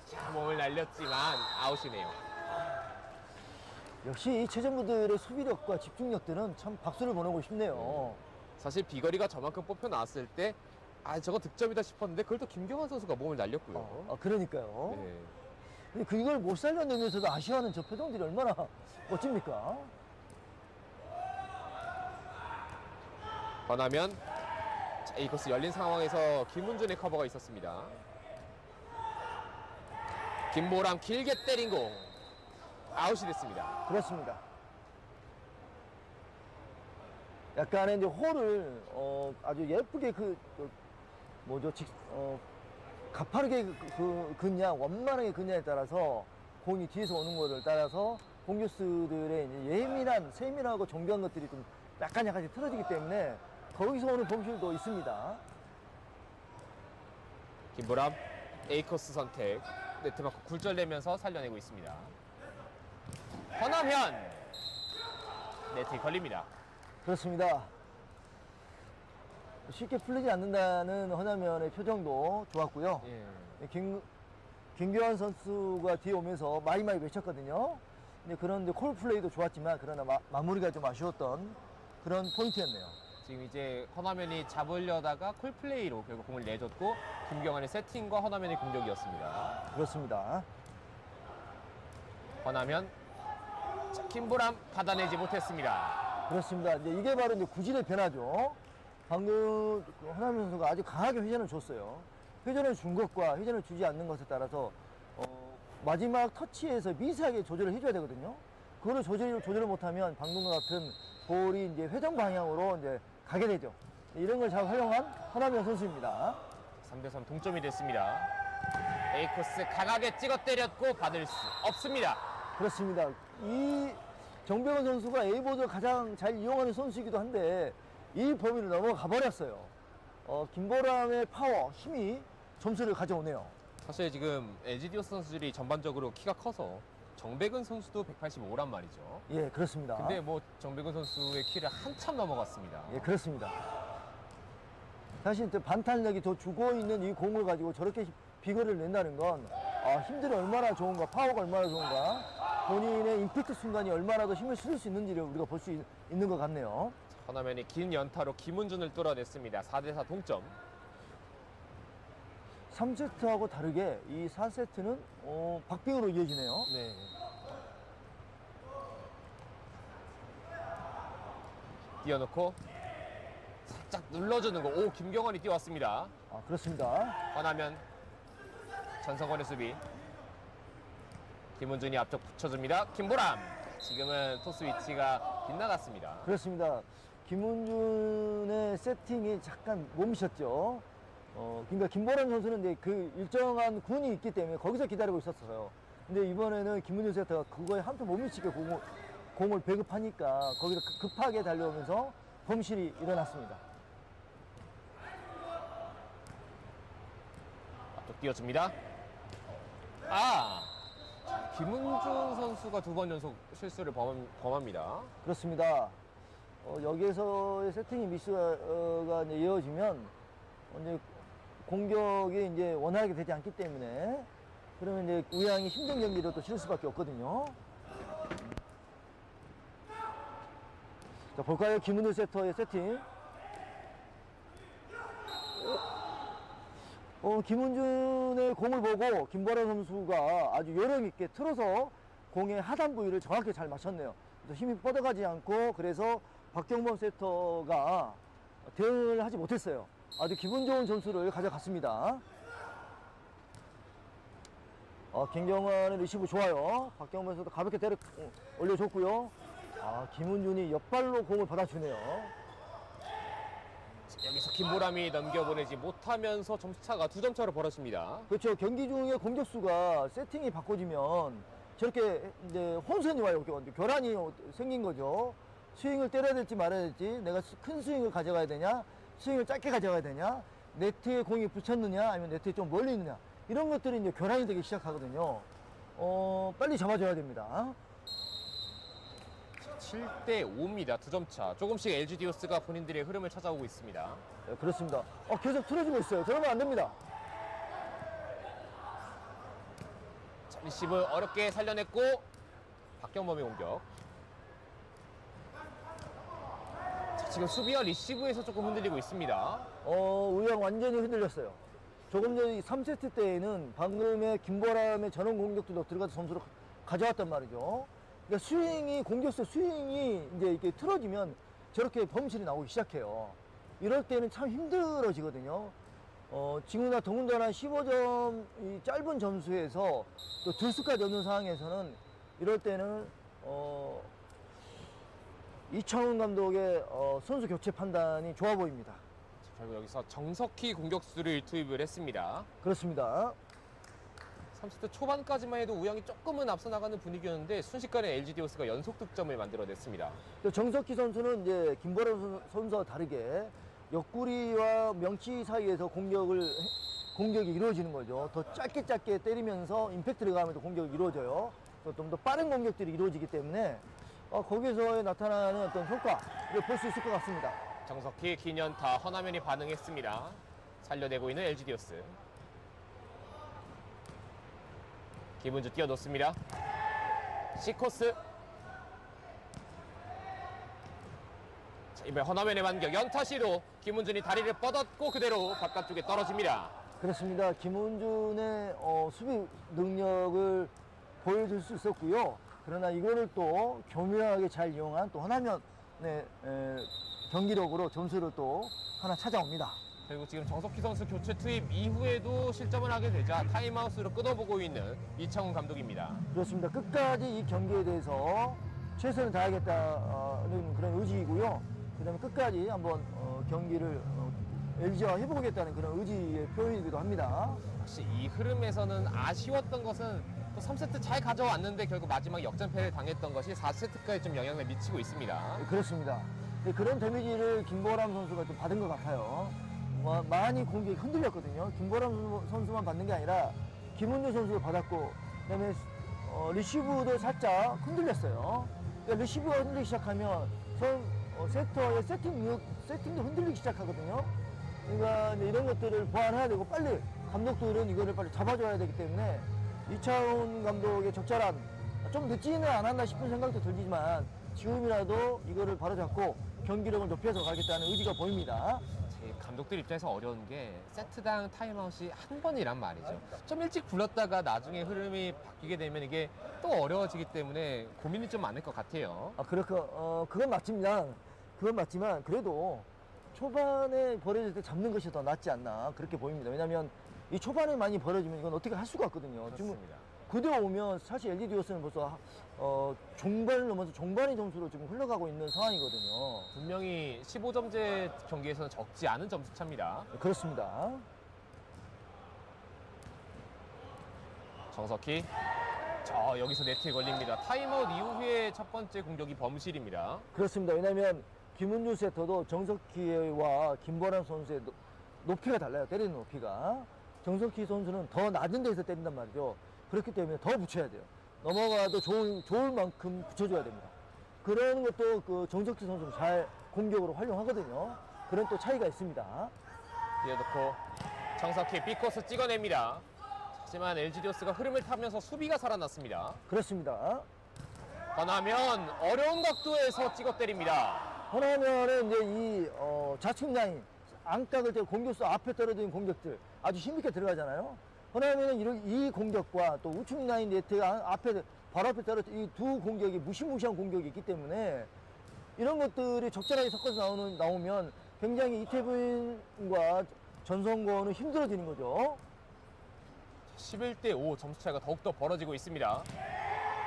자, 몸을 날렸지만 아웃이네요. 역시 이 최전부들의 수비력과 집중력들은 참 박수를 보내고 싶네요. 사실 비거리가 저만큼 뽑혀 나왔을 때 저거 득점이다 싶었는데 그걸 또 김경환 선수가 몸을 날렸고요. 그러니까요. 네. 근데 그걸 못 살려내면서도 아쉬워하는 저 표정들이 얼마나 멋집니까? 권하면, 자, 이 코스 열린 상황에서 김문준의 커버가 있었습니다. 김보람 길게 때린 공 아웃이 됐습니다. 그렇습니다. 약간의 이제 홀을 아주 예쁘게 가파르게 긋냐 원만하게 긋냐에 따라서 공이 뒤에서 오는 거를 따라서 공격수들의 이제 세밀하고 정교한 것들이 좀 약간씩 틀어지기 때문에 거기서 오는 범실도 있습니다. 김보람 A코스 선택, 네트 맞고 굴절되면서 살려내고 있습니다. 허남현 네트에 걸립니다. 그렇습니다. 쉽게 풀리지 않는다는 허나면의 표정도 좋았고요. 예. 김교환 선수가 뒤에 오면서 마이마이 외쳤거든요. 근데 그런 이제 콜 플레이도 좋았지만 그러나 마무리가 좀 아쉬웠던 그런 포인트였네요. 지금 이제 허나면이 잡으려다가 콜플레이로 결국 공을 내줬고 김경환의 세팅과 허나면의 공격이었습니다. 그렇습니다. 허나면, 자, 김보람 받아내지 못했습니다. 그렇습니다. 이제 이게 바로 이제 구질의 변화죠. 방금 허나면 선수가 아주 강하게 회전을 줬어요. 회전을 준 것과 회전을 주지 않는 것에 따라서 마지막 터치에서 미세하게 조절을 해줘야 되거든요. 그거를 조절을 못하면 방금과 같은 볼이 이제 회전 방향으로 이제 가게 되죠. 이런 걸 잘 활용한 허나면 선수입니다. 3대3 동점이 됐습니다. A코스 강하게 찍어 때렸고 받을 수 없습니다. 그렇습니다. 이 정배원 선수가 A보드를 가장 잘 이용하는 선수이기도 한데 이 범위를 넘어가 버렸어요. 김보람의 파워, 힘이 점수를 가져오네요. 사실 지금 LG디오스 선수들이 전반적으로 키가 커서 정배근 선수도 185란 말이죠. 예, 그렇습니다. 근데 뭐 정배근 선수의 키를 한참 넘어갔습니다. 예, 그렇습니다. 사실 또 반탄력이 더 죽어 있는 이 공을 가지고 저렇게 비거리를 낸다는 건 힘들이 얼마나 좋은가, 파워가 얼마나 좋은가, 본인의 임팩트 순간이 얼마나 더 힘을 실을 수 있는지를 우리가 볼 수 있는 것 같네요. 허나면이 긴 연타로 김은준을 뚫어냈습니다. 4대4 동점. 3세트하고 다르게 이 4세트는 박빙으로 이어지네요. 네. 띄워놓고 살짝 눌러주는 거. 오, 김경원이 뛰어왔습니다. 아, 그렇습니다. 원하면 전성권의 수비. 김은준이 앞쪽 붙여줍니다. 김보람. 지금은 토스 위치가 빗나갔습니다. 그렇습니다. 김은준의 세팅이 잠깐 몸이셨죠. 그러니까 김보람 선수는 이제 그 일정한 군이 있기 때문에 거기서 기다리고 있었어요. 근데 이번에는 김은준 세터가 그거에 한표 못 미치게 공을 배급하니까 거기서 급하게 달려오면서 범실이 일어났습니다. 앞쪽 띄워줍니다. 아! 김은준 선수가 2번 연속 실수를 범합니다. 그렇습니다. 여기에서의 세팅이 미스가 이제 이어지면 이제 공격이 이제 원활하게 되지 않기 때문에 그러면 이제 우양이 힘든 경기를 또 치를 수밖에 없거든요. 자, 볼까요? 김은준 세터의 세팅. 김은준의 공을 보고 김보람 선수가 아주 요령 있게 틀어서 공의 하단 부위를 정확히 잘 맞췄네요. 그래서 힘이 뻗어가지 않고 그래서 박경범 세터가 대응을 하지 못했어요. 아주 기분 좋은 점수를 가져갔습니다. 김경환의 리시브 좋아요. 박경범 세터 가볍게 올려줬고요. 김은준이 옆발로 공을 받아주네요. 여기서 김보람이 넘겨보내지 못하면서 점수차가 2점 차로 벌어집니다. 그렇죠. 경기 중에 공격수가 세팅이 바꿔지면 저렇게 이제 혼선이 와요. 교란이 생긴 거죠. 스윙을 때려야 될지 말아야 될지, 내가 큰 스윙을 가져가야 되냐, 스윙을 짧게 가져가야 되냐, 네트에 공이 붙였느냐, 아니면 네트에 좀 멀리 있느냐, 이런 것들이 이제 교란이 되기 시작하거든요. 빨리 잡아줘야 됩니다. 7대 5입니다. 2점 차. 조금씩 LG 디오스가 본인들의 흐름을 찾아오고 있습니다. 네, 그렇습니다. 계속 틀어지고 있어요. 그러면 안 됩니다. 자, 리시브 어렵게 살려냈고 박경범의 공격. 자, 지금 수비와 리시브에서 조금 흔들리고 있습니다. 우양 완전히 흔들렸어요. 조금 전 3세트 때에는 방금의 김보람의 전원 공격도 들어가서 점수를 가져왔단 말이죠. 그러니까 공격수 스윙이 이제 이렇게 틀어지면 저렇게 범실이 나오기 시작해요. 이럴 때는 참 힘들어지거든요. 지금이나 더군다나 15점 이 짧은 점수에서 또 들수까지 없는 상황에서는 이럴 때는 이창훈 감독의 선수 교체 판단이 좋아 보입니다. 자, 결국 여기서 정석희 공격수를 투입을 했습니다. 그렇습니다. 3세트 초반까지만 해도 우양이 조금은 앞서 나가는 분위기였는데 순식간에 LG 디오스가 연속 득점을 만들어냈습니다. 정석희 선수는 이제 김보람 선수와 다르게 옆구리와 명치 사이에서 공격이 이루어지는 거죠. 더 짧게 때리면서 임팩트를 가하면서 공격이 이루어져요. 좀 더 빠른 공격들이 이루어지기 때문에 거기서 나타나는 어떤 효과를 볼 수 있을 것 같습니다. 정석희, 김연타, 허나면이 반응했습니다. 살려내고 있는 LG 디오스. 김은주 뛰어놓습니다. C코스. 자, 이번에 허나면의 반격. 연타시로 김은준이 다리를 뻗었고 그대로 바깥쪽에 떨어집니다. 그렇습니다. 김은준의 수비 능력을 보여줄 수 있었고요. 그러나 이거를 또 교묘하게 잘 이용한 또 허나면의 경기력으로 점수를 또 하나 찾아옵니다. 그리고 지금 정석희 선수 교체 투입 이후에도 실점을 하게 되자 타임아웃으로 끊어보고 있는 이창훈 감독입니다. 그렇습니다. 끝까지 이 경기에 대해서 최선을 다하겠다는 그런 의지이고요. 그다음에 끝까지 한번 경기를 LG와 해보겠다는 그런 의지의 표현이기도 합니다. 혹시 이 흐름에서는 아쉬웠던 것은 또 3세트 잘 가져왔는데 결국 마지막 역전패를 당했던 것이 4세트까지 좀 영향을 미치고 있습니다. 그렇습니다. 그런 데미지를 김보람 선수가 좀 받은 것 같아요. 많이 공격이 흔들렸거든요. 김보람 선수만 받는 게 아니라 김은주 선수도 받았고, 그다음에 리시브도 살짝 흔들렸어요. 그러니까 리시브가 흔들리기 시작하면 세터의 세팅도 흔들리기 시작하거든요. 그러니까 이런 것들을 보완해야 되고 빨리 감독들은 이거를 빨리 잡아줘야 되기 때문에 이창훈 감독의 적절한, 좀 늦지는 않았나 싶은 생각도 들지만 지금이라도 이거를 바로잡고 경기력을 높여서 가겠다는 의지가 보입니다. 감독들 입장에서 어려운 게 세트당 타임아웃이 한 번이란 말이죠. 좀 일찍 불렀다가 나중에 흐름이 바뀌게 되면 이게 또 어려워지기 때문에 고민이 좀 많을 것 같아요. 그건 맞습니다. 그건 맞지만 그래도 초반에 벌어질 때 잡는 것이 더 낫지 않나 그렇게 보입니다. 왜냐하면 이 초반에 많이 벌어지면 이건 어떻게 할 수가 없거든요. 지금 그렇습니다. 9대 5면 사실 LG 디오스는 벌써 종반을 넘어서 종반의 점수로 지금 흘러가고 있는 상황이거든요. 분명히 15점제 경기에서는 적지 않은 점수 차입니다. 그렇습니다. 정석희. 여기서 네트에 걸립니다. 타임아웃 이후에 첫 번째 공격이 범실입니다. 그렇습니다. 왜냐하면 김은주 세터도 정석희와 김보람 선수의 높이가 달라요. 때리는 높이가. 정석희 선수는 더 낮은 데서 때린단 말이죠. 그렇기 때문에 더 붙여야 돼요. 넘어가도 좋을 만큼 붙여줘야 됩니다. 그런 것도 그 정석희 선수는 잘 공격으로 활용하거든요. 그런 또 차이가 있습니다. 뛰어놓고 정석희 B코스 찍어냅니다. 하지만 LG 디오스가 흐름을 타면서 수비가 살아났습니다. 그렇습니다. 권하면 어려운 각도에서 찍어 때립니다. 허나면은 이제 이 좌측 라인 안각을 때 공격수 앞에 떨어지는 공격들 아주 힘있게 들어가잖아요. 허나면은 이 공격과 또 우측 라인 네트 앞에 바로 앞에 떨어져 이 두 공격이 무시무시한 공격이 있기 때문에 이런 것들이 적절하게 섞어서 나오면 굉장히 이태빈과 전성권은 힘들어지는 거죠. 11대 5 점수 차이가 더욱더 벌어지고 있습니다.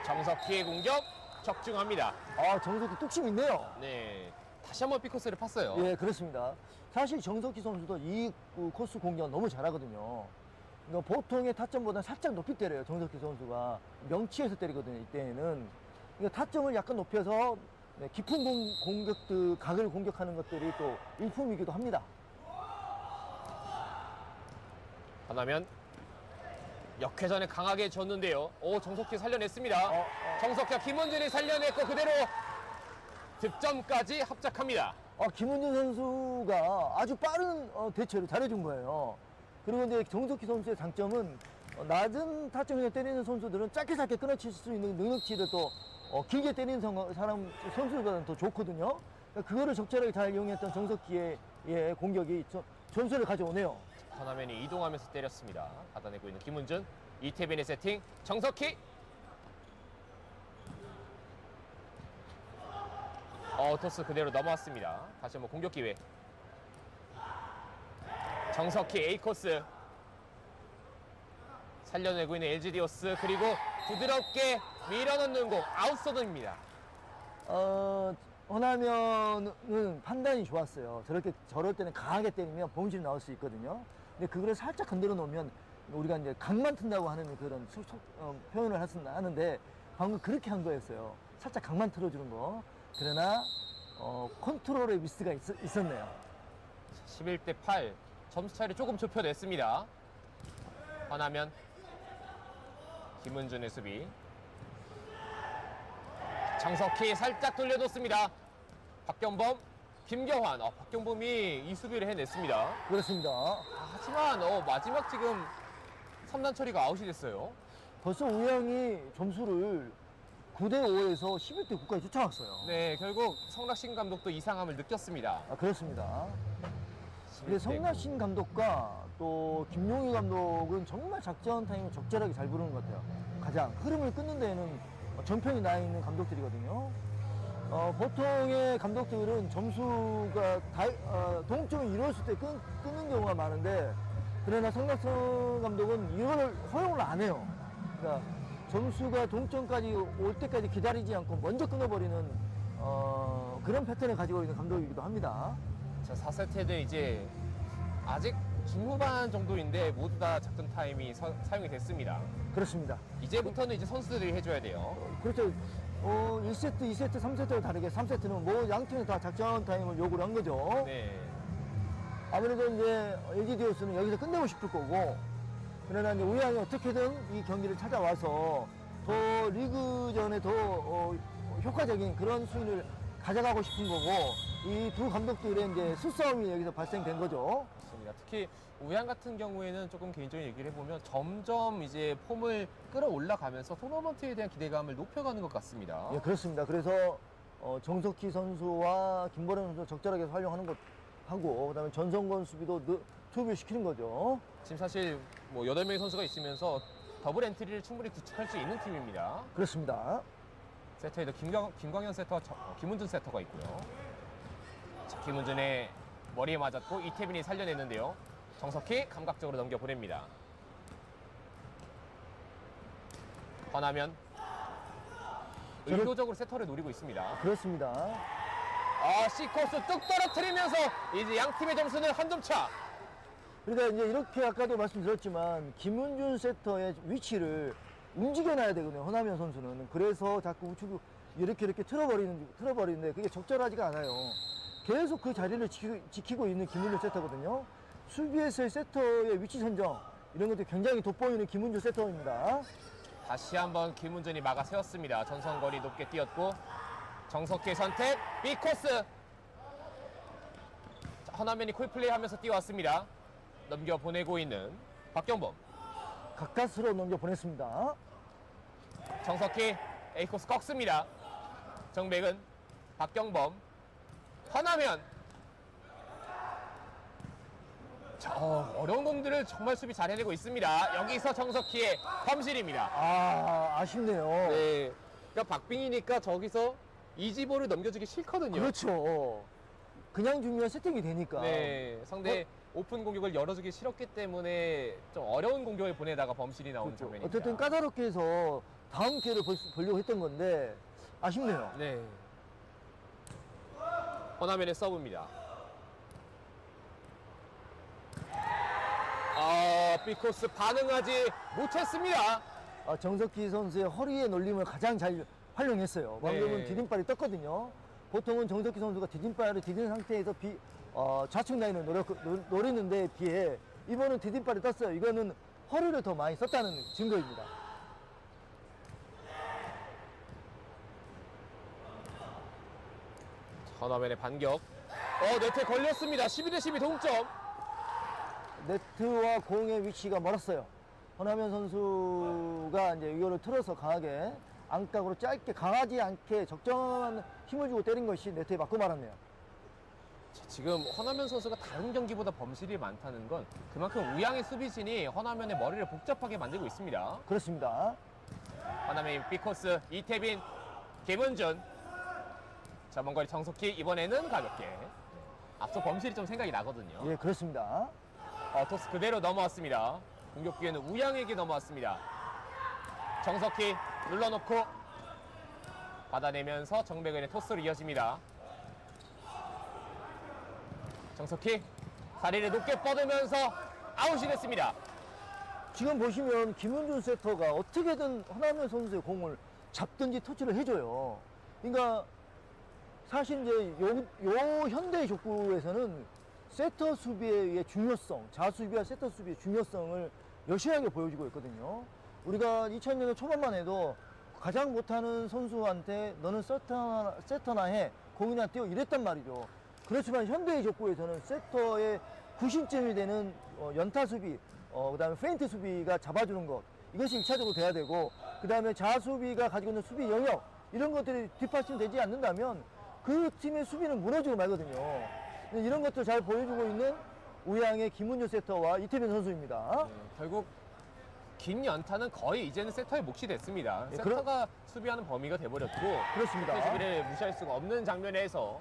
정석희의 공격 적중합니다. 아, 정석희 뚝심 있네요. 네, 다시 한번 B코스를 팠어요. 예, 그렇습니다. 사실 정석희 선수도 이 코스 공격 너무 잘하거든요. 그러니까 보통의 타점보다 살짝 높이 때려요. 정석희 선수가 명치에서 때리거든요. 이때는 그러니까 타점을 약간 높여서 깊은 공격들 각을 공격하는 것들이 또 일품이기도 합니다. 하나면 역회전에 강하게 줬는데요. 정석희 살려냈습니다. 정석희와 김원준이 살려냈고 그대로 득점까지 합작합니다. 김은준 선수가 아주 빠른 대처를 잘해준 거예요. 그리고 이제 정석희 선수의 장점은 낮은 타점에 때리는 선수들은 짧게 끊어칠 수 있는 능력치를 또 길게 때리는 선수들보다는 더 좋거든요. 그러니까 그거를 적절하게 잘 이용했던 정석희의 공격이 전술을 가져오네요. 하나면이 이동하면서 때렸습니다. 받아내고 있는 김은준, 이태빈의 세팅, 정석희. 토스 그대로 넘어왔습니다. 다시 한번 공격 기회. 정석희 A코스. 살려내고 있는 LG 디오스, 그리고 부드럽게 밀어넣는 공, 아웃서드입니다. 허나면은 판단이 좋았어요. 저럴 때는 강하게 때리면 범실이 나올 수 있거든요. 근데 그거를 살짝 건드려 놓으면 우리가 이제 각만 튼다고 하는 그런 표현을 하는데 방금 그렇게 한 거였어요. 살짝 각만 틀어주는 거. 그러나 컨트롤의 미스가 있었네요. 11대 8, 점수 차이를 조금 좁혀냈습니다. 하나면 김은준의 수비. 정석희 살짝 돌려줬습니다. 박경범, 김경환. 박경범이 이 수비를 해냈습니다. 그렇습니다. 하지만 마지막 지금 3단 처리가 아웃이 됐어요. 벌써 우양이 점수를 9대 5에서 11대 9까지 쫓아왔어요. 네, 결국 성락신 감독도 이상함을 느꼈습니다. 그렇습니다. 근데 성락신 감독과 또 김용희 감독은 정말 작전 타임을 적절하게 잘 부르는 것 같아요. 가장 흐름을 끊는 데에는 전편이 나 있는 감독들이거든요. 보통의 감독들은 점수가 동점이 이뤘을 때 끊는 경우가 많은데, 그러나 성락선 감독은 이걸 허용을 안 해요. 그러니까 점수가 동점까지 올 때까지 기다리지 않고 먼저 끊어버리는 그런 패턴을 가지고 있는 감독이기도 합니다. 자, 4세트에도 이제 아직 중후반 정도인데 모두 다 작전 타임이 사용이 됐습니다. 그렇습니다. 이제부터는 이제 선수들이 해줘야 돼요. 그렇죠. 1세트, 2세트, 3세트와 다르게 3세트는 뭐 양팀이 다 작전 타임을 요구를 한 거죠. 네. 아무래도 이제 LG 디오스는 여기서 끝내고 싶을 거고, 그러나 이제 우양이 어떻게든 이 경기를 찾아와서 더 리그전에 더 효과적인 그런 수준을 가져가고 싶은 거고, 이 두 감독들의 이제 수싸움이 여기서 발생된 거죠. 맞습니다. 특히 우양 같은 경우에는 조금 개인적인 얘기를 해보면 점점 이제 폼을 끌어올라가면서 토너먼트에 대한 기대감을 높여가는 것 같습니다. 예, 그렇습니다. 그래서 정석희 선수와 김보람 선수 적절하게 활용하는 것 하고, 그다음에 전성권 수비도 투입시키는 거죠. 지금 사실 뭐 8명의 선수가 있으면서 더블 엔트리를 충분히 구축할 수 있는 팀입니다. 그렇습니다. 세터에도 김광현 세터, 김은준 세터가 있고요. 김은준의 머리에 맞았고 이태빈이 살려냈는데요. 정석희 감각적으로 넘겨보냅니다. 허나면 의도적으로 세터를 노리고 있습니다. 그렇습니다. C코스 뚝 떨어뜨리면서 이제 양 팀의 점수는 한 점 차. 그러니까 이제 이렇게 아까도 말씀드렸지만 김은준 세터의 위치를 움직여놔야 되거든요. 허나면 선수는. 그래서 자꾸 우측 이렇게 틀어버리는데 그게 적절하지가 않아요. 계속 그 자리를 지키고 있는 김은준 세터거든요. 수비에서의 세터의 위치 선정 이런 것도 굉장히 돋보이는 김은준 세터입니다. 다시 한번 김은준이 막아 세웠습니다. 전선거리 높게 뛰었고 정석희의 선택 B코스. 자, 허나면이 콜플레이 하면서 뛰어왔습니다. 넘겨보내고 있는 박경범. 가까스로 넘겨보냈습니다. 정석희 A코스 꺾습니다. 정백은 박경범 허나면. 자, 어려운 공들을 정말 수비 잘 해내고 있습니다. 여기서 정석희의 범실입니다. 아쉽네요. 네, 그러니까 박빙이니까 저기서 이지볼을 넘겨주기 싫거든요. 그렇죠. 그냥 주면 세팅이 되니까. 네, 상대 오픈 공격을 열어주기 싫었기 때문에 좀 어려운 공격을 보내다가 범실이 나오는 그렇죠. 장면입니다. 어쨌든 까다롭게 해서 다음 기회를 보려고 했던 건데 아쉽네요. 네. 허나면의 서브입니다. B코스 반응하지 못했습니다. 정석희 선수의 허리의 놀림을 가장 잘 활용했어요. 방금은 네. 디딤발이 떴거든요. 보통은 정석희 선수가 디딤발을 디딘 상태에서 좌측 라인을 노리는데 비해 이번은 디딤발이 떴어요. 이거는 허리를 더 많이 썼다는 증거입니다. 허나면의 반격. 네트에 걸렸습니다. 12대12 동점. 네트와 공의 위치가 멀었어요. 허나면 선수가 이제 이거를 틀어서 강하게 안각으로 짧게 강하지 않게 적정한 힘을 주고 때린 것이 네트에 맞고 말았네요. 자, 지금 허나면 선수가 다른 경기보다 범실이 많다는 건 그만큼 우양의 수비진이 허나면의 머리를 복잡하게 만들고 있습니다. 그렇습니다. 허나면 B코스 이태빈 김은준. 자, 먼 거리 정석희 이번에는 가볍게. 앞서 범실이 좀 생각이 나거든요. 예, 그렇습니다. 토스 그대로 넘어왔습니다. 공격 기회는 우양에게 넘어왔습니다. 정석희 눌러놓고 받아내면서 정백은의 토스로 이어집니다. 정석희 다리를 높게 뻗으면서 아웃이 됐습니다. 지금 보시면 김은준 세터가 어떻게든 허나면 선수의 공을 잡든지 터치를 해줘요. 그러니까 사실 이제 요 현대 족구에서는 세터 수비의 중요성, 자수비와 세터 수비의 중요성을 여실하게 보여주고 있거든요. 우리가 2000년대 초반만 해도 가장 못하는 선수한테 너는 세터나 해, 공이나 뛰어 이랬단 말이죠. 그렇지만 현대의 족구에서는 세터의 구심점이 되는 연타 수비, 그다음에 페인트 수비가 잡아주는 것, 이것이 1차적으로 돼야 되고, 그다음에 자수비가 가지고 있는 수비 영역, 이런 것들이 뒷받침되지 않는다면 그 팀의 수비는 무너지고 말거든요. 이런 것도 잘 보여주고 있는 우양의 김은준 세터와 이태빈 선수입니다. 네, 결국 긴 연타는 거의 이제는 세터의 몫이 됐습니다. 네, 세터가 수비하는 범위가 돼버렸고 그렇습니다. 상대 수비를 무시할 수가 없는 장면에서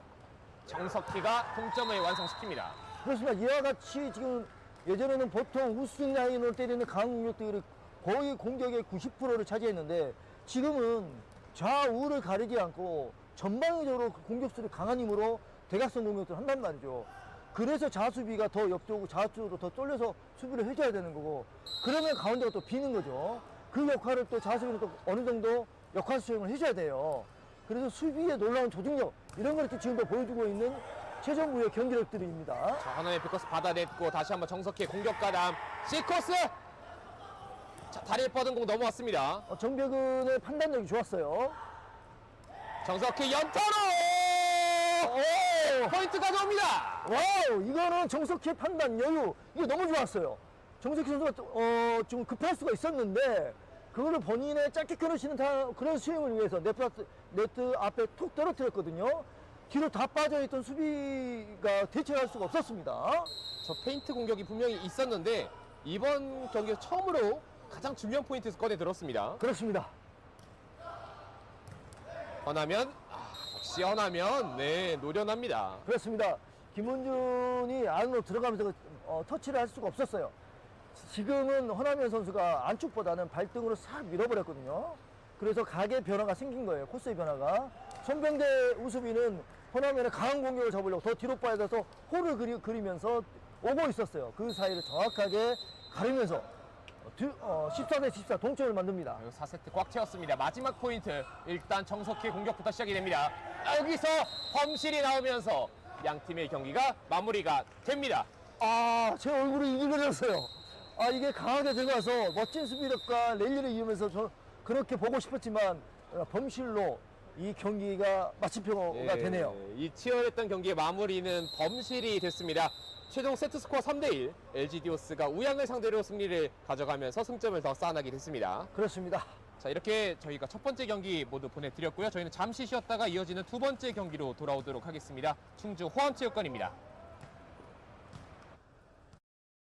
정석희가 동점을 완성시킵니다. 그렇습니다. 이와 같이 지금 예전에는 보통 우승 라인으로 때리는 강공격들이 거의 공격의 90%를 차지했는데 지금은 좌우를 가리지 않고 전방위적으로 공격수를 강한 힘으로 대각선 공격을 한단 말이죠. 그래서 자수비가 더 옆쪽으로 좌측으로 더 쏠려서 수비를 해줘야 되는 거고, 그러면 가운데가 또 비는 거죠. 그 역할을 또 자수비는 또 어느 정도 역할 수행을 해줘야 돼요. 그래서 수비의 놀라운 조직력 이런 걸 지금도 보여주고 있는 최정부의 경기력들입니다. 자, 하나의 B코스 받아냈고 다시 한번 정석희의 공격 가담 C코스. 자, 다리에 뻗은 공 넘어왔습니다. 정백은의 판단력이 좋았어요. 정석희 연타로 포인트 가져옵니다. 와우, 이거는 정석희의 판단 여유, 이거 너무 좋았어요. 정석희 선수가 좀 급할 수가 있었는데 그거를 본인의 짧게 끊으시는 그런 스윙을 위해서 네트 앞에 툭 떨어뜨렸거든요. 뒤로 다 빠져있던 수비가 대처할 수가 없었습니다. 저 페인트 공격이 분명히 있었는데 이번 경기에서 처음으로 가장 중요한 포인트에서 꺼내 들었습니다. 그렇습니다. 허나면 역시 허나면 네 노련합니다. 그렇습니다. 김원준이 안으로 들어가면서 터치를 할 수가 없었어요. 지금은 허남현 선수가 안쪽보다는 발등으로 싹 밀어버렸거든요. 그래서 각의 변화가 생긴 거예요. 코스의 변화가. 손병대 우수비는 허남현의 강한 공격을 잡으려고 더 뒤로 빠져서 홀을 그리면서 오고 있었어요. 그 사이를 정확하게 가르면서 14대 14 동점을 만듭니다. 그리고 4세트 꽉 채웠습니다. 마지막 포인트. 일단 정석희의 공격부터 시작이 됩니다. 여기서 범실이 나오면서 양 팀의 경기가 마무리가 됩니다. 제 얼굴이 이글거렸어요. 이게 강하게 들어가서 멋진 수비력과 랠리를 이으면서 저 그렇게 보고 싶었지만 범실로 이 경기가 마침표가 되네요. 이 치열했던 경기의 마무리는 범실이 됐습니다. 최종 세트 스코어 3대1. LG 디오스가 우양을 상대로 승리를 가져가면서 승점을 더 쌓아나게 됐습니다. 그렇습니다. 자, 이렇게 저희가 첫 번째 경기 모두 보내드렸고요. 저희는 잠시 쉬었다가 이어지는 두 번째 경기로 돌아오도록 하겠습니다. 충주 호암체육관입니다.